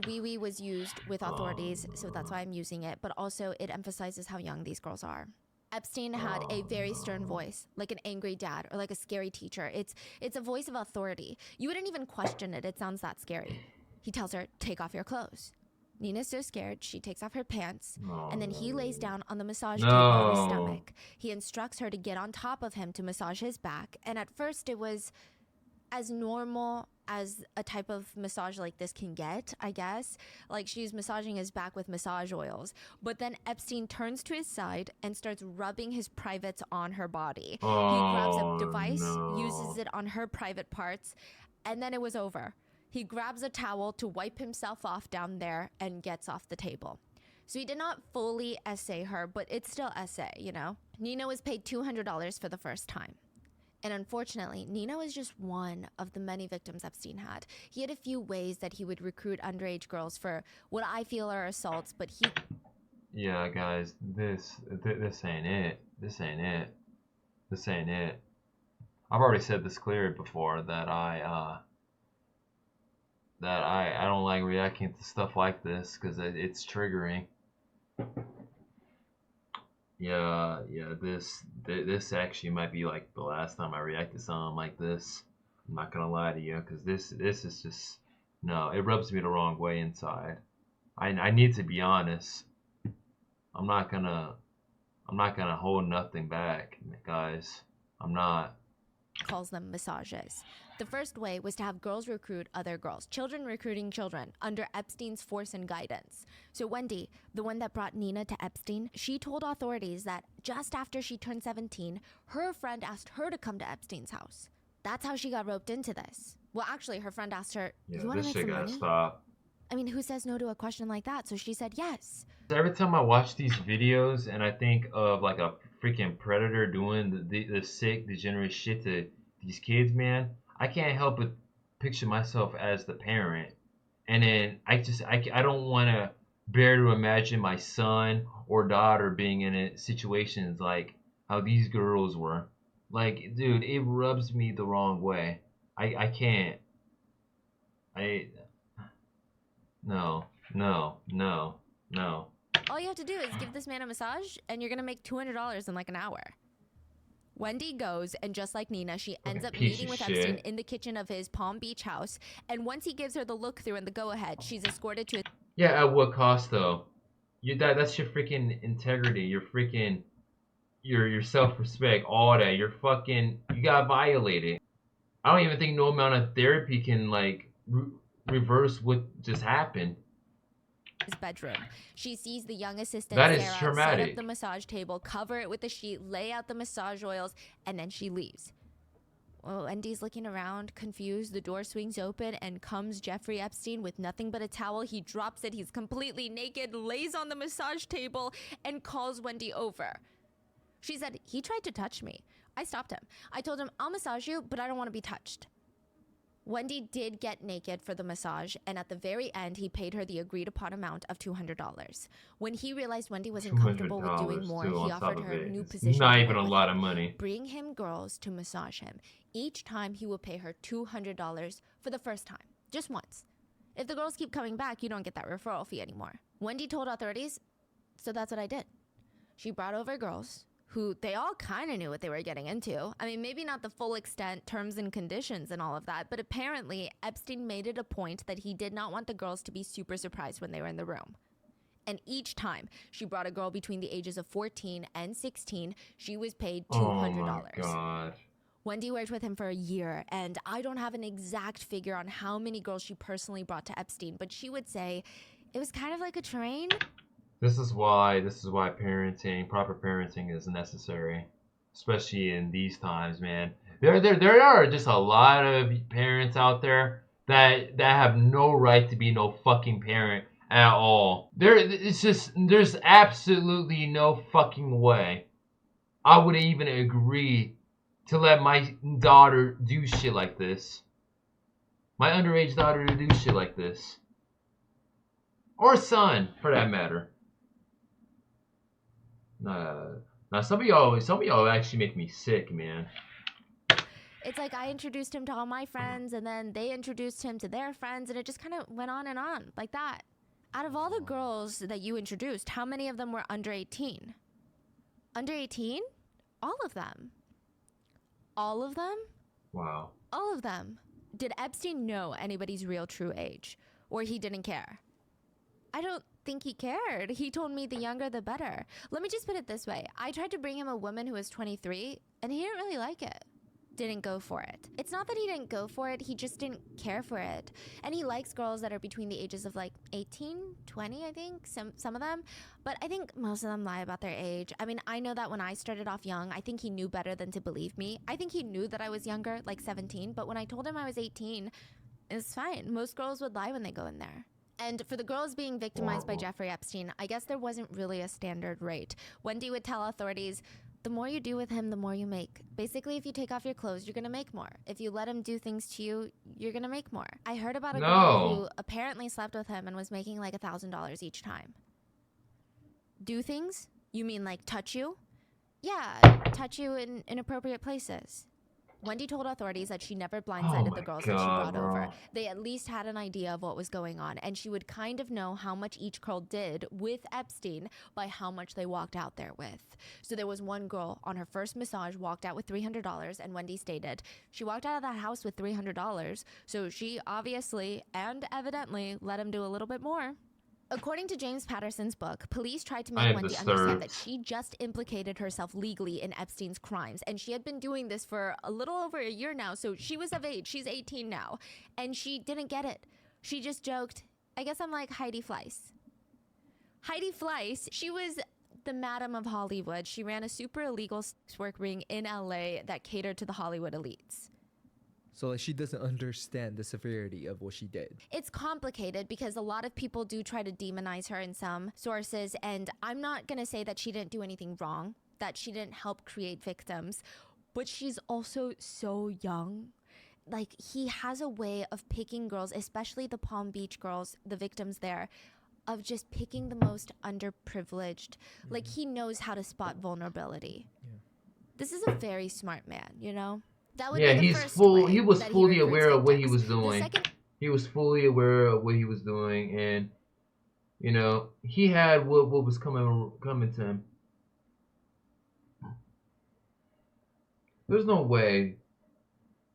Wee-wee was used with authorities, so that's why I'm using it. But also, it emphasizes how young these girls are. Epstein had a very stern voice, like an angry dad or like a scary teacher. It's a voice of authority. You wouldn't even question it. It sounds that scary. He tells her, take off your clothes. Nina's so scared, she takes off her pants, and then he lays down on the massage table on his stomach. He instructs her to get on top of him to massage his back, and at first it was as normal as a type of massage like this can get, I guess. Like, she's massaging his back with massage oils. But then Epstein turns to his side and starts rubbing his privates on her body. He grabs a device, uses it on her private parts, and then it was over. He grabs a towel to wipe himself off down there and gets off the table. So he did not fully essay her, but it's still essay, you know? Nina was paid $200 for the first time. And unfortunately, Nina was just one of the many victims Epstein had. He had a few ways that he would recruit underage girls for what I feel are assaults, but he... Yeah, guys, this ain't it. This ain't it. This ain't it. I've already said this clearly before, that I don't like reacting to stuff like this, because it's triggering. Yeah, this actually might be like the last time I reacted to something like this. I'm not gonna lie to you, because this is just, no, it rubs me the wrong way inside. I need to be honest. I'm not gonna hold nothing back, guys. I'm not. Calls them massages. The first way was to have girls recruit other girls, children recruiting children, under Epstein's force and guidance. So Wendy, the one that brought Nina to Epstein, she told authorities that just after she turned 17, her friend asked her to come to Epstein's house. That's how she got roped into this. Well, actually, her friend asked her, Yeah, you want to this make shit some gotta money? stop. I mean, who says no to a question like that? So she said yes. Every time I watch these videos and I think of like a freaking predator doing the sick, degenerate shit to these kids, man, I can't help but picture myself as the parent. And then I don't want to bear to imagine my son or daughter being in situations like how these girls were. Like, dude, it rubs me the wrong way. I can't. No. All you have to do is give this man a massage, and you're going to make $200 in like an hour. Wendy goes, and just like Nina, she ends up Piece meeting of with shit. Epstein in the kitchen of his Palm Beach house. And once he gives her the look through and the go ahead, she's escorted to. Yeah, at what cost though? That's your freaking integrity. Your self respect. All that. You got violated. I don't even think no amount of therapy can like reverse what just happened. His bedroom. She sees the young assistant That is Sarah set traumatic. up the massage table, cover it with a sheet, lay out the massage oils, and then she leaves. Well, Wendy's looking around, confused. The door swings open and comes Jeffrey Epstein with nothing but a towel. He drops it. He's completely naked, lays on the massage table, and calls Wendy over. She said, he tried to touch me. I stopped him. I told him, I'll massage you, but I don't want to be touched. Wendy did get naked for the massage, and at the very end, he paid her the agreed upon amount of $200. When he realized Wendy wasn't comfortable with doing more, he offered her a new position. Not to even work a with lot him. of money. Bring him girls to massage him. Each time, he will pay her $200 for the first time, just once. If the girls keep coming back, you don't get that referral fee anymore. Wendy told authorities, so that's what I did. She brought over girls who they all kind of knew what they were getting into. I mean, maybe not the full extent, terms and conditions and all of that, but apparently Epstein made it a point that he did not want the girls to be super surprised when they were in the room. And each time she brought a girl between the ages of 14 and 16, she was paid $200. Oh my god. Wendy worked with him for a year, and I don't have an exact figure on how many girls she personally brought to Epstein, but she would say it was kind of like a train. This is why proper parenting is necessary, especially in these times, man. There are just a lot of parents out there that have no right to be no fucking parent at all. There's absolutely no fucking way I would even agree to let my daughter do shit like this. My underage daughter to do shit like this. Or son, for that matter. Now some of y'all actually make me sick, man. It's like I introduced him to all my friends, and then they introduced him to their friends, and it just kind of went on and on like that. Out of all the girls that you introduced, how many of them were under 18? Under 18? All of them. All of them? Wow. All of them. Did Epstein know anybody's real true age? Or he didn't care? I don't think he cared. He told me the younger the better. Let me just put it this way. I tried to bring him a woman who was 23, and he didn't really like it. Didn't go for it. It's not that he didn't go for it, he just didn't care for it. And he likes girls that are between the ages of like 18, 20, I think, some of them. But I think most of them lie about their age. I mean, I know that when I started off young, I think he knew better than to believe me. I think he knew that I was younger, like 17, but when I told him I was 18, it's fine. Most girls would lie when they go in there. And for the girls being victimized by Jeffrey Epstein, I guess there wasn't really a standard rate. Wendy would tell authorities, the more you do with him, the more you make. Basically, if you take off your clothes, you're gonna make more. If you let him do things to you, you're gonna make more. I heard about a girl who apparently slept with him and was making like $1,000 each time. Do things? You mean like touch you? Yeah, touch you in inappropriate places. Wendy told authorities that she never blindsided the girls that she brought over. They at least had an idea of what was going on, and she would kind of know how much each girl did with Epstein by how much they walked out there with. So there was one girl on her first massage walked out with $300, and Wendy stated she walked out of that house with $300, so she obviously and evidently let him do a little bit more. According to James Patterson's book, police tried to make Wendy understand that she just implicated herself legally in Epstein's crimes, and she had been doing this for a little over a year now, so she was of age. She's 18 now, and she didn't get it. She just joked, I guess I'm like Heidi Fleiss. Heidi Fleiss, she was the Madam of Hollywood. She ran a super illegal sex work ring in LA that catered to the Hollywood elites. So like, she doesn't understand the severity of what she did. It's complicated because a lot of people do try to demonize her in some sources, and I'm not going to say that she didn't do anything wrong, that she didn't help create victims, but she's also so young. Like, he has a way of picking girls, especially the Palm Beach girls, the victims there, of just picking the most underprivileged. Like, he knows how to spot vulnerability. Yeah. This is a very smart man, you know? Yeah, he was fully aware of what he was doing. He was fully aware of what he was doing, and you know, he had what was coming to him. There's no way.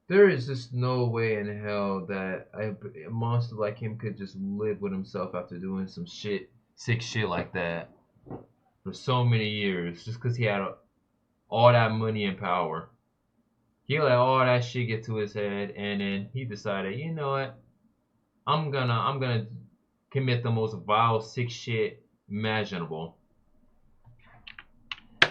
There is just no way in hell that a monster like him could just live with himself after doing some shit, sick shit like that for so many years, just because he had all that money and power. He let all that shit get to his head, and then he decided, you know what? I'm gonna commit the most vile, sick shit imaginable.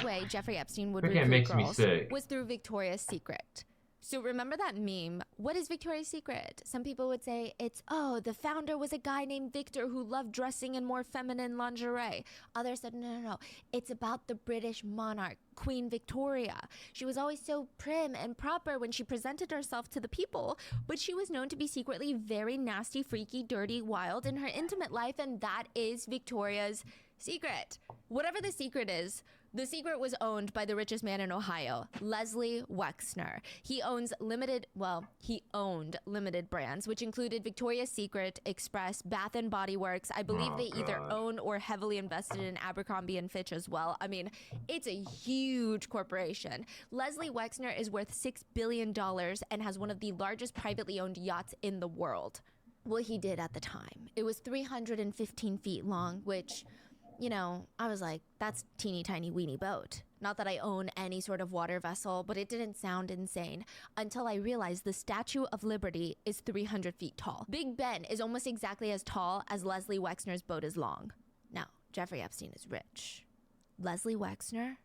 Way Jeffrey Epstein would Freaking recruit makes me girls sick. was through Victoria's Secret. So remember that meme? What is Victoria's Secret? Some people would say it's, oh, the founder was a guy named Victor who loved dressing in more feminine lingerie. Others said, no. It's about the British monarch, Queen Victoria. She was always so prim and proper when she presented herself to the people, but she was known to be secretly very nasty, freaky, dirty, wild in her intimate life, and that is Victoria's secret. Whatever the secret is, the secret was owned by the richest man in Ohio, Leslie Wexner. He owned limited brands, which included Victoria's Secret, Express, Bath and Body Works. I believe they either own or heavily invested in Abercrombie and Fitch as well. I mean, it's a huge corporation. Leslie Wexner is worth $6 billion and has one of the largest privately owned yachts in the world. Well, he did at the time. It was 315 feet long, which, you know, I was like, that's teeny tiny weeny boat. Not that I own any sort of water vessel, but it didn't sound insane until I realized the Statue of Liberty is 300 feet tall. Big Ben is almost exactly as tall as Leslie Wexner's boat is long. Now, Jeffrey Epstein is rich. Leslie Wexner?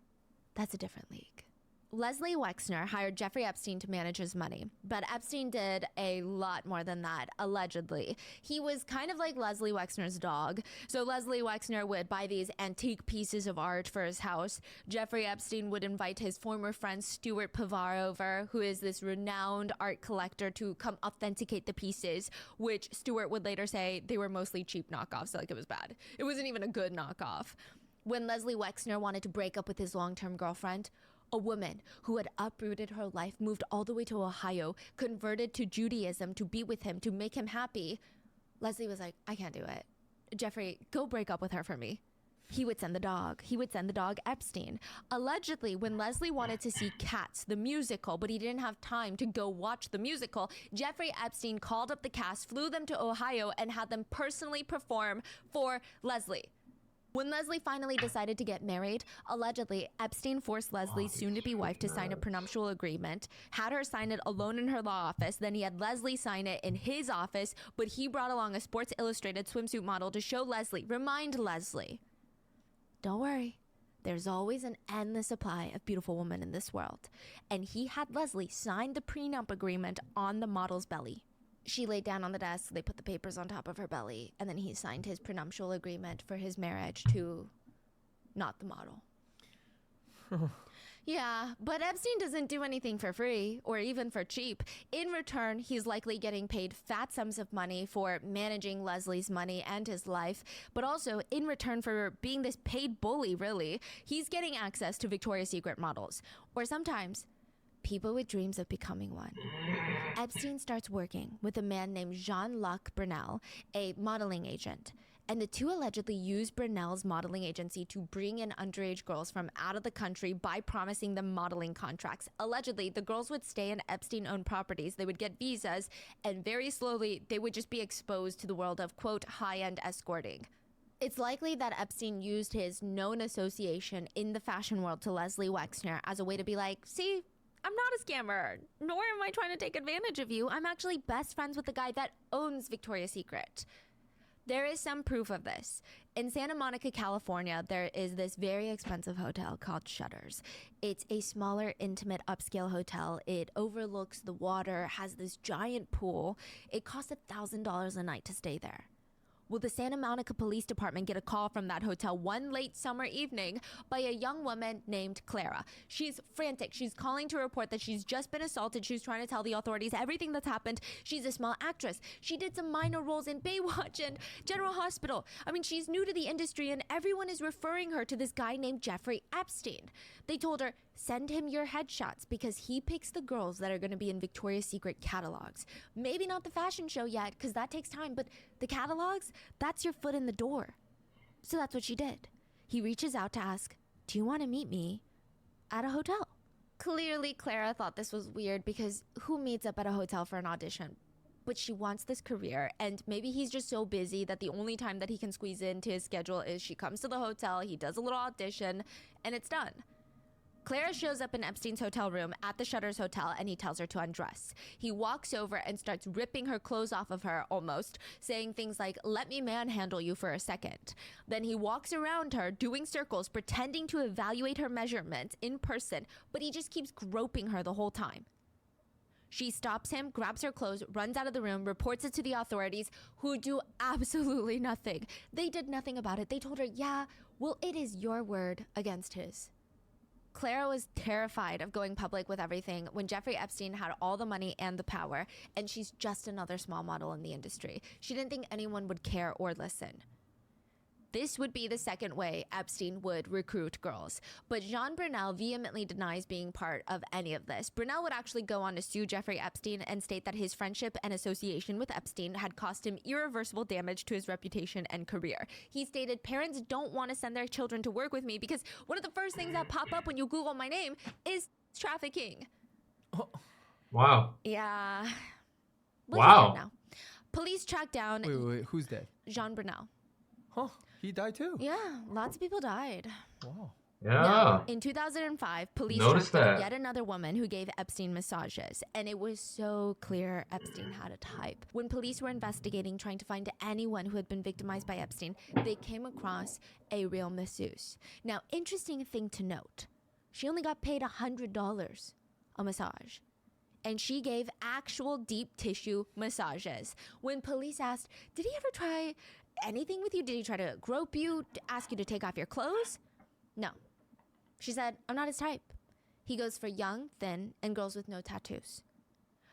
That's a different league. Leslie Wexner hired Jeffrey Epstein to manage his money, but Epstein did a lot more than that, allegedly. He was kind of like Leslie Wexner's dog. So Leslie Wexner would buy these antique pieces of art for his house. Jeffrey Epstein would invite his former friend Stuart Pivar over, who is this renowned art collector, to come authenticate the pieces, which Stuart would later say they were mostly cheap knockoffs, like it was bad. It wasn't even a good knockoff. When Leslie Wexner wanted to break up with his long-term girlfriend, a woman who had uprooted her life, moved all the way to Ohio, converted to Judaism to be with him, to make him happy, Leslie was like, I can't do it. Jeffrey, go break up with her for me. He would send the dog. He would send the dog Epstein. Allegedly, when Leslie wanted to see Cats, the musical, but he didn't have time to go watch the musical, Jeffrey Epstein called up the cast, flew them to Ohio, and had them personally perform for Leslie. When Leslie finally decided to get married, allegedly, Epstein forced Leslie's soon-to-be wife to sign a prenuptial agreement, had her sign it alone in her law office, then he had Leslie sign it in his office, but he brought along a Sports Illustrated swimsuit model to show Leslie, remind Leslie, don't worry, there's always an endless supply of beautiful women in this world. And he had Leslie sign the prenup agreement on the model's belly. She laid down on the desk, they put the papers on top of her belly, and then he signed his prenuptial agreement for his marriage to not the model. Yeah, but Epstein doesn't do anything for free or even for cheap. In return, he's likely getting paid fat sums of money for managing Leslie's money and his life, but also in return for being this paid bully, really, he's getting access to Victoria's Secret models, or sometimes people with dreams of becoming one. Epstein starts working with a man named Jean-Luc Brunel, a modeling agent. And the two allegedly used Brunel's modeling agency to bring in underage girls from out of the country by promising them modeling contracts. Allegedly, the girls would stay in Epstein-owned properties, they would get visas, and very slowly, they would just be exposed to the world of, quote, high-end escorting. It's likely that Epstein used his known association in the fashion world to Leslie Wexner as a way to be like, see, I'm not a scammer, nor am I trying to take advantage of you. I'm actually best friends with the guy that owns Victoria's Secret. There is some proof of this. In Santa Monica, California, there is this very expensive hotel called Shutters. It's a smaller, intimate, upscale hotel. It overlooks the water, has this giant pool. It costs $1,000 a night to stay there. Will the Santa Monica Police Department get a call from that hotel one late summer evening by a young woman named Clara? She's frantic. She's calling to report that she's just been assaulted. She's trying to tell the authorities everything that's happened. She's a small actress. She did some minor roles in Baywatch and General Hospital. I mean, she's new to the industry, and everyone is referring her to this guy named Jeffrey Epstein. They told her, send him your headshots because he picks the girls that are going to be in Victoria's Secret catalogs. Maybe not the fashion show yet because that takes time, but the catalogs, that's your foot in the door. So that's what she did. He reaches out to ask, do you want to meet me at a hotel? Clearly, Clara thought this was weird because who meets up at a hotel for an audition? But she wants this career, and maybe he's just so busy that the only time that he can squeeze into his schedule is she comes to the hotel, he does a little audition, and it's done. Clara shows up in Epstein's hotel room at the Shutters Hotel, and he tells her to undress. He walks over and starts ripping her clothes off of her, almost, saying things like, "Let me manhandle you for a second." Then he walks around her, doing circles, pretending to evaluate her measurements in person, but he just keeps groping her the whole time. She stops him, grabs her clothes, runs out of the room, reports it to the authorities, who do absolutely nothing. They did nothing about it. They told her, yeah, well, it is your word against his. Clara was terrified of going public with everything when Jeffrey Epstein had all the money and the power, and she's just another small model in the industry. She didn't think anyone would care or listen. This would be the second way Epstein would recruit girls. But Jean Brunel vehemently denies being part of any of this. Brunel would actually go on to sue Jeffrey Epstein and state that his friendship and association with Epstein had cost him irreversible damage to his reputation and career. He stated, "Parents don't want to send their children to work with me because one of the first things that pop up when you Google my name is trafficking." Wow. Yeah. Well, Wow. he's dead now. Police tracked down Wait, who's dead? Jean Brunel. Huh? He died too? Yeah, lots of people died. Wow. Yeah. Now, in 2005, police Noticed tracked down that. yet another woman who gave Epstein massages, and it was so clear Epstein had a type. When police were investigating, trying to find anyone who had been victimized by Epstein, they came across a real masseuse. Now, interesting thing to note, she only got paid $100 a massage, and she gave actual deep tissue massages. When police asked, did he ever try anything with you? Did he try to grope you, to ask you to take off your clothes? No. She said, I'm not his type. He goes for young, thin, and girls with no tattoos.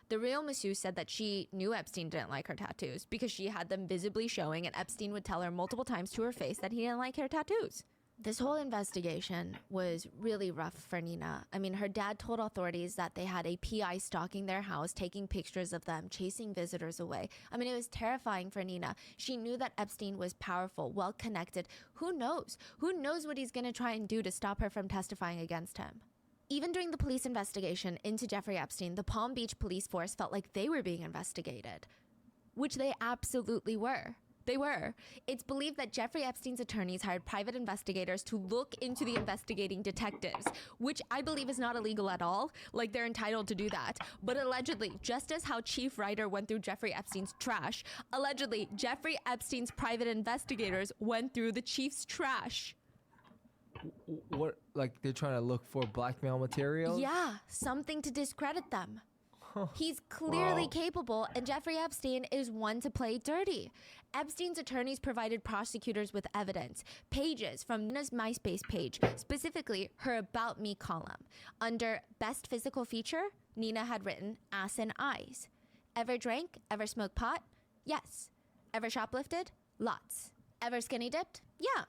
The real masseuse said that she knew Epstein didn't like her tattoos because she had them visibly showing, and Epstein would tell her multiple times to her face that he didn't like her tattoos. This whole investigation was really rough for Nina. I mean, her dad told authorities that they had a PI stalking their house, taking pictures of them, chasing visitors away. I mean, it was terrifying for Nina. She knew that Epstein was powerful, well-connected. Who knows? Who knows what he's going to try and do to stop her from testifying against him? Even during the police investigation into Jeffrey Epstein, the Palm Beach police force felt like they were being investigated, which they absolutely were. They were. It's believed that Jeffrey Epstein's attorneys hired private investigators to look into the investigating detectives, which I believe is not illegal at all. Like, they're entitled to do that. But allegedly, just as how Chief Ryder went through Jeffrey Epstein's trash, allegedly, Jeffrey Epstein's private investigators went through the chief's trash. What? Like they're trying to look for blackmail material? Yeah, something to discredit them. He's clearly Wow. capable, and Jeffrey Epstein is one to play dirty. Epstein's attorneys provided prosecutors with evidence, pages from Nina's MySpace page, specifically her About Me column. Under Best Physical Feature, Nina had written ass and eyes. Ever drank? Ever smoked pot? Yes. Ever shoplifted? Lots. Ever skinny dipped? Yeah.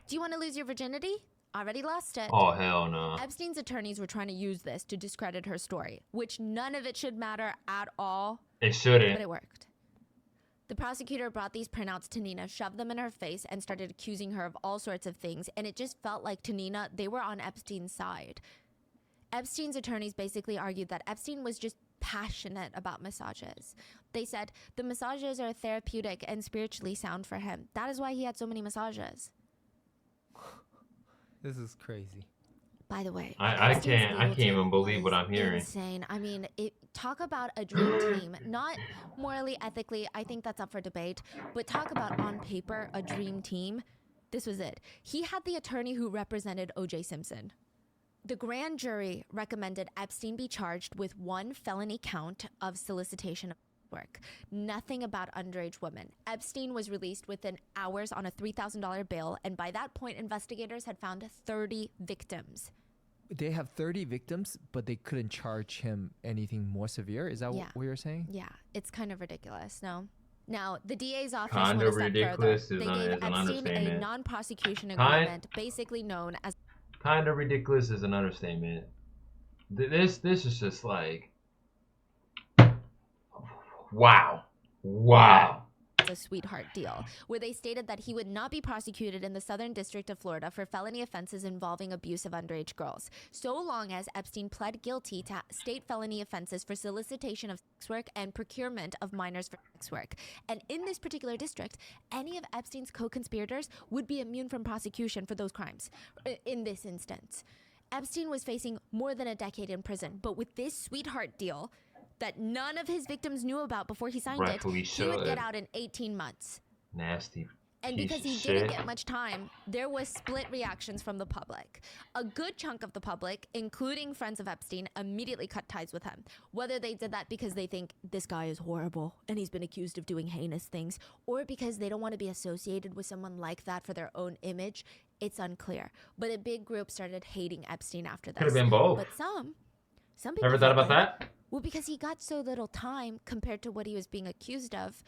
Do you want to lose your virginity? Already lost it. Oh, hell no. Epstein's attorneys were trying to use this to discredit her story, which none of it should matter at all, It but shouldn't. it worked. The prosecutor brought these printouts to Nina, shoved them in her face, and started accusing her of all sorts of things, and it just felt like to Nina they were on Epstein's side. Epstein's attorneys basically argued that Epstein was just passionate about massages. They said the massages are therapeutic and spiritually sound for him. That is why he had so many massages. This is crazy. By the way, I Epstein's can't legal even team believe what was I'm hearing. Insane. I mean, talk about a dream team. Not morally, ethically, I think that's up for debate. But talk about on paper a dream team. This was it. He had the attorney who represented O.J. Simpson. The grand jury recommended Epstein be charged with one felony count of solicitation of work. Nothing about underage women. Epstein was released within hours on a $3,000 bail, and by that point, investigators had found 30 victims. They have 30 victims, but they couldn't charge him anything more severe? Is that Yeah. what you're saying? Yeah, it's kind of ridiculous, no? Now, the DA's office Kinda went a step further. ridiculous They is gave an Epstein a understatement. non-prosecution Kind- agreement, basically known as Kind of ridiculous is an understatement. This is just like, wow. announced a sweetheart deal where they stated that he would not be prosecuted in the Southern District of Florida for felony offenses involving abuse of underage girls, so long as Epstein pled guilty to state felony offenses for solicitation of sex work and procurement of minors for sex work. And in this particular district, any of Epstein's co-conspirators would be immune from prosecution for those crimes in this instance. Epstein was facing more than a decade in prison, but with this sweetheart deal that none of his victims knew about before he signed Rightfully it, he would get out in 18 months. Nasty. And because he didn't get much time, there was split reactions from the public. A good chunk of the public, including friends of Epstein, immediately cut ties with him. Whether they did that because they think this guy is horrible and he's been accused of doing heinous things, or because they don't want to be associated with someone like that for their own image, it's unclear. But a big group started hating Epstein after this. Could have been both. But some people Ever thought about like, that? well, because he got so little time compared to what he was being accused of,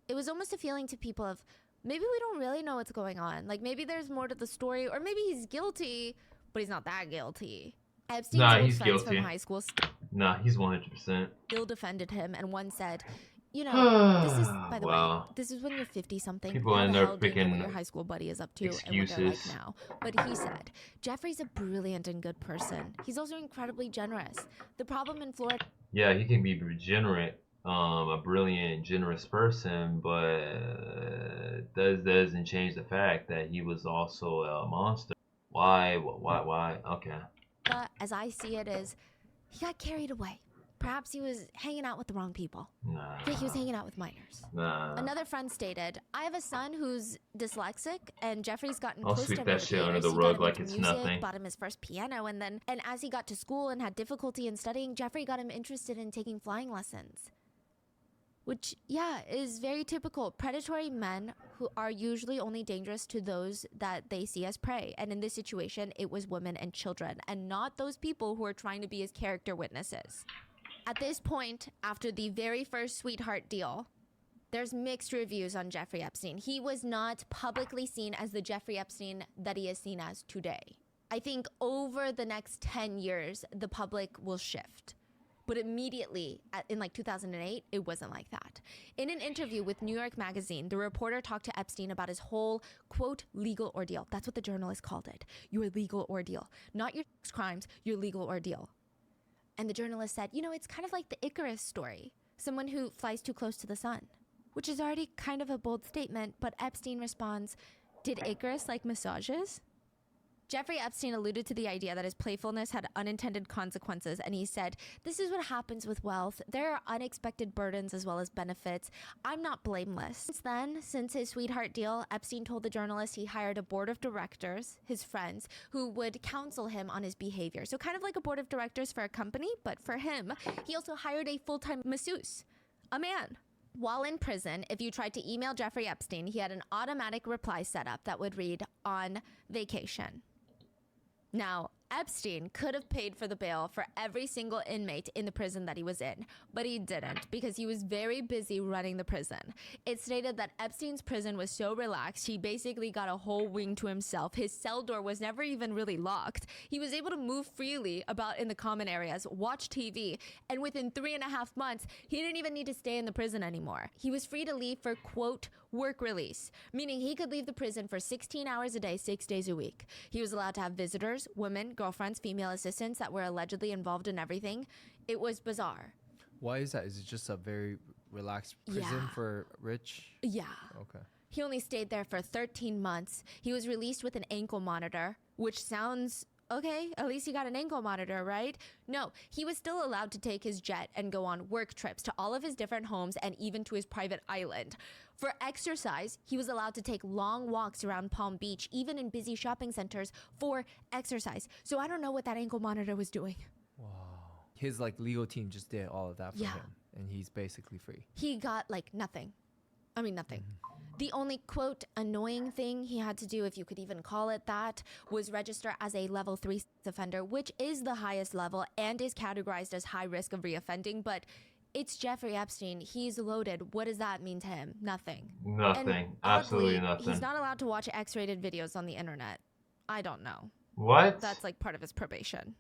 it was almost a feeling to people of, maybe we don't really know what's going on. Like, maybe there's more to the story, or maybe he's guilty, but he's not that guilty. Epstein's old he's friends guilty. from high school Nah, he's 100%. still defended him, and one said, you know, this is, by the Wow. way, this is when you're 50-something. People How end the up hell do you know what picking your high school buddy is up to and what they're like excuses. now? But he said, Jeffrey's a brilliant and good person. He's also incredibly generous. The problem in Florida... Yeah, he can be degenerate. A brilliant, generous person, but doesn't change the fact that he was also a monster. Why? Okay. As I see it, is he got carried away. Perhaps he was hanging out with the wrong people. Nah. I think he was hanging out with minors. Nah. Another friend stated, I have a son who's dyslexic, and Jeffrey's gotten I'll close to sweep him that over shit the under years. the He got rug him like into it's music, nothing. bought him his first piano, and as he got to school and had difficulty in studying, Jeffrey got him interested in taking flying lessons. Which, yeah, is very typical. Predatory men who are usually only dangerous to those that they see as prey. And in this situation, it was women and children, and not those people who are trying to be his character witnesses. At this point, after the very first sweetheart deal, there's mixed reviews on Jeffrey Epstein. He was not publicly seen as the Jeffrey Epstein that he is seen as today. I think over the next 10 years, the public will shift. But immediately, in like 2008, it wasn't like that. In an interview with New York Magazine, the reporter talked to Epstein about his whole, quote, legal ordeal. That's what the journalist called it. Your legal ordeal. Not your crimes, your legal ordeal. And the journalist said, you know, it's kind of like the Icarus story. Someone who flies too close to the sun. Which is already kind of a bold statement, but Epstein responds, did Icarus like massages? Jeffrey Epstein alluded to the idea that his playfulness had unintended consequences, and he said, this is what happens with wealth. There are unexpected burdens as well as benefits. I'm not blameless. Since then, since his sweetheart deal, Epstein told the journalist he hired a board of directors, his friends, who would counsel him on his behavior. So kind of like a board of directors for a company, but for him, he also hired a full-time masseuse, a man. While in prison, if you tried to email Jeffrey Epstein, he had an automatic reply set up that would read, on vacation. Now, Epstein could have paid for the bail for every single inmate in the prison that he was in, but he didn't because he was very busy running the prison. It stated that Epstein's prison was so relaxed, he basically got a whole wing to himself. His cell door was never even really locked. He was able to move freely about in the common areas, watch TV, and within 3.5 months, he didn't even need to stay in the prison anymore. He was free to leave for, quote, work release, meaning he could leave the prison for 16 hours a day, 6 days a week. He was allowed to have visitors, women, girlfriends, female assistants that were allegedly involved in everything. It was bizarre. Why is that? Is it just a very relaxed prison Yeah. for rich? Yeah. Okay. He only stayed there for 13 months. He was released with an ankle monitor, which sounds okay. At least he got an ankle monitor, right? No, he was still allowed to take his jet and go on work trips to all of his different homes and even to his private island. For exercise, he was allowed to take long walks around Palm Beach, even in busy shopping centers for exercise. So I don't know what that ankle monitor was doing. Wow. His like legal team just did all of that for Yeah. him, and he's basically free. He got like nothing. I mean, nothing. The only, quote, annoying thing he had to do, if you could even call it that, was register as a level 3 offender, which is the highest level and is categorized as high risk of reoffending. But it's Jeffrey Epstein. He's loaded. What does that mean to him? Nothing. Nothing. And Absolutely oddly, nothing. He's not allowed to watch X-rated videos on the internet. I don't know. What? That's like part of his probation.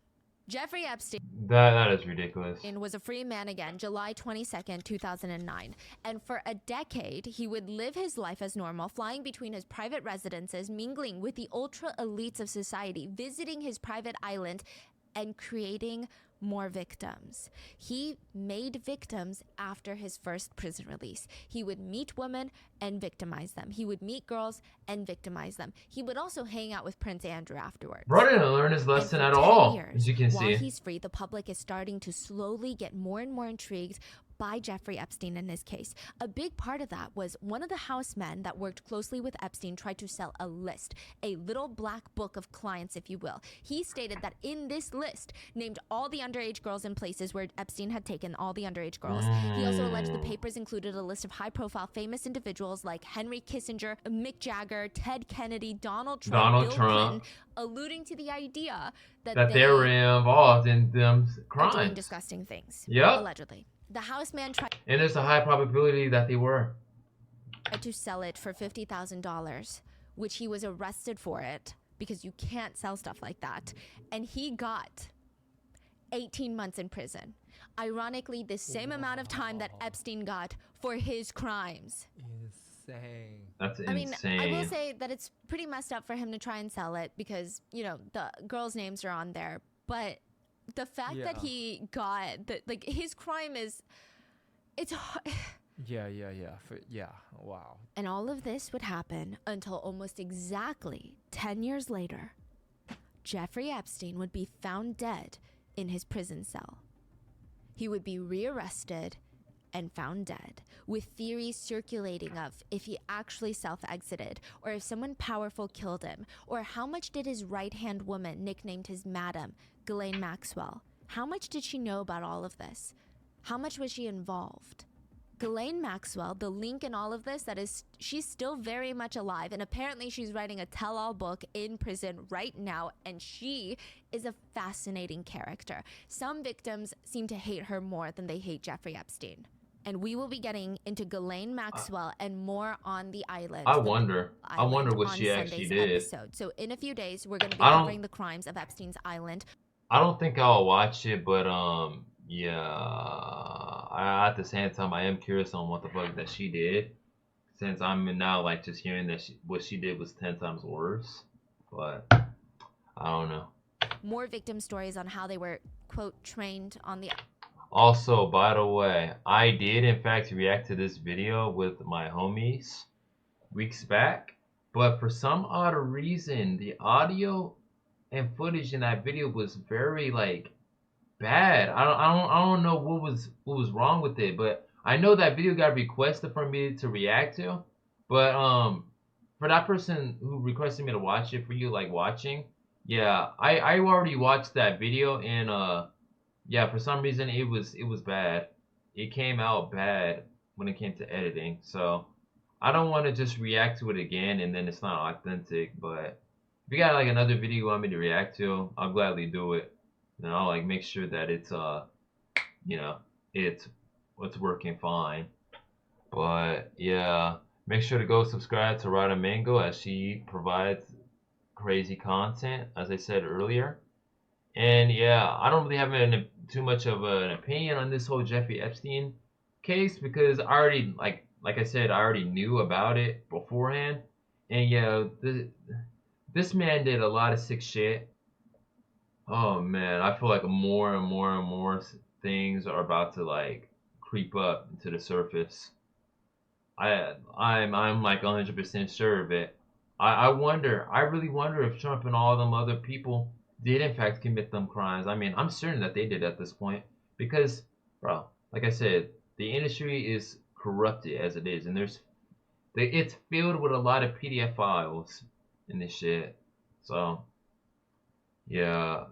Jeffrey Epstein That is ridiculous. was a free man again, July 22nd, 2009. And for a decade, he would live his life as normal, flying between his private residences, mingling with the ultra elites of society, visiting his private island, and creating more victims. He made victims after his first prison release. He would meet women and victimize them. He would meet girls and victimize them. He would also hang out with Prince Andrew afterwards. Bro didn't learn his lesson at all, as you can see. While he's free, the public is starting to slowly get more and more intrigued by Jeffrey Epstein in his case. A big part of that was one of the house men that worked closely with Epstein tried to sell a list, a little black book of clients, if you will. He stated that in this list named all the underage girls in places where Epstein had taken all the underage girls. He also alleged the papers included a list of high-profile famous individuals like Henry Kissinger, Mick Jagger, Ted Kennedy, Donald Trump, Bill Clinton, alluding to the idea that they were involved in them crimes. Doing disgusting things. Yep. Allegedly. The house man tried, and there's a high probability that they were, to sell it for $50,000, which he was arrested for it because you can't sell stuff like that. And he got 18 months in prison. Ironically, the same amount of time that Epstein got for his crimes. Insane. That's I mean, insane. I will say that it's pretty messed up for him to try and sell it because, you know, the girls' names are on there. But the fact that he got that, like, his crime is, it's hard. Yeah. Wow. And all of this would happen until almost exactly 10 years later, Jeffrey Epstein would be found dead in his prison cell. He would be rearrested and found dead, with theories circulating of if he actually self-exited, or if someone powerful killed him, or how much did his right-hand woman, nicknamed his Madam, Ghislaine Maxwell, how much did she know about all of this? How much was she involved? Ghislaine Maxwell, the link in all of this, that is, she's still very much alive, and apparently she's writing a tell-all book in prison right now, and she is a fascinating character. Some victims seem to hate her more than they hate Jeffrey Epstein. And we will be getting into Ghislaine Maxwell and more on the island. I wonder what she actually did. Episode. So in a few days, we're going to be covering the crimes of Epstein's Island. I don't think I'll watch it, but at the same time, I am curious on what the fuck that she did, since I'm now like just hearing that what she did was 10 times worse. But I don't know. More victim stories on how they were, quote, trained on the. Also, by the way, I did in fact react to this video with my homies weeks back, but for some odd reason, the audio and footage in that video was very like bad. I don't know what was wrong with it, but I know that video got requested for me to react to. But for that person who requested me to watch it, for you like watching, yeah, I already watched that video, and yeah, for some reason it was bad. It came out bad when it came to editing. So I don't want to just react to it again and then it's not authentic. But if you got like another video you want me to react to, I'll gladly do it. And I'll like make sure that it's it's working fine. But yeah, make sure to go subscribe to Rada Mango, as she provides crazy content, as I said earlier. And yeah, I don't really have too much of an opinion on this whole Jeffrey Epstein case, because I already like I said, I already knew about it beforehand. And yeah, this man did a lot of sick shit. Oh man, I feel like more and more things are about to like creep up to the surface. I'm like 100% sure of it. I really wonder if Trump and all them other people did in fact commit them crimes. I mean, I'm certain that they did at this point, because, bro, like I said, the industry is corrupted as it is, and it's filled with a lot of PDF files and this shit. So yeah,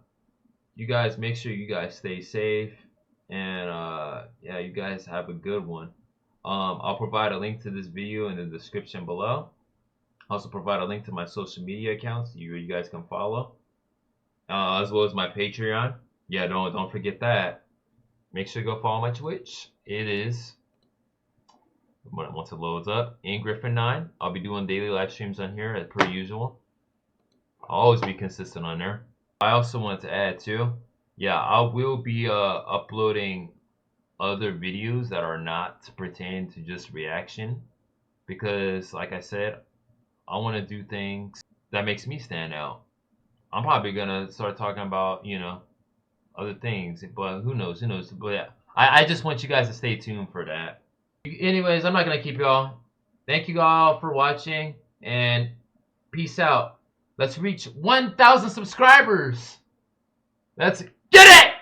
you guys make sure you guys stay safe, and yeah, you guys have a good one. I'll provide a link to this video in the description below. I'll also provide a link to my social media accounts you guys can follow, as well as my Patreon. Yeah, don't forget that. Make sure to go follow my Twitch. It is, once it loads up, InGriffin9. I'll be doing daily live streams on here as per usual. I'll always be consistent on there. I also wanted to add too, yeah, I will be uploading other videos that are not pertaining to just reaction, because like I said, I want to do things that makes me stand out. I'm probably gonna start talking about, other things, but who knows? Who knows? But yeah, I just want you guys to stay tuned for that. Anyways, I'm not gonna keep y'all. Thank you all for watching, and peace out. Let's reach 1,000 subscribers. Let's get it!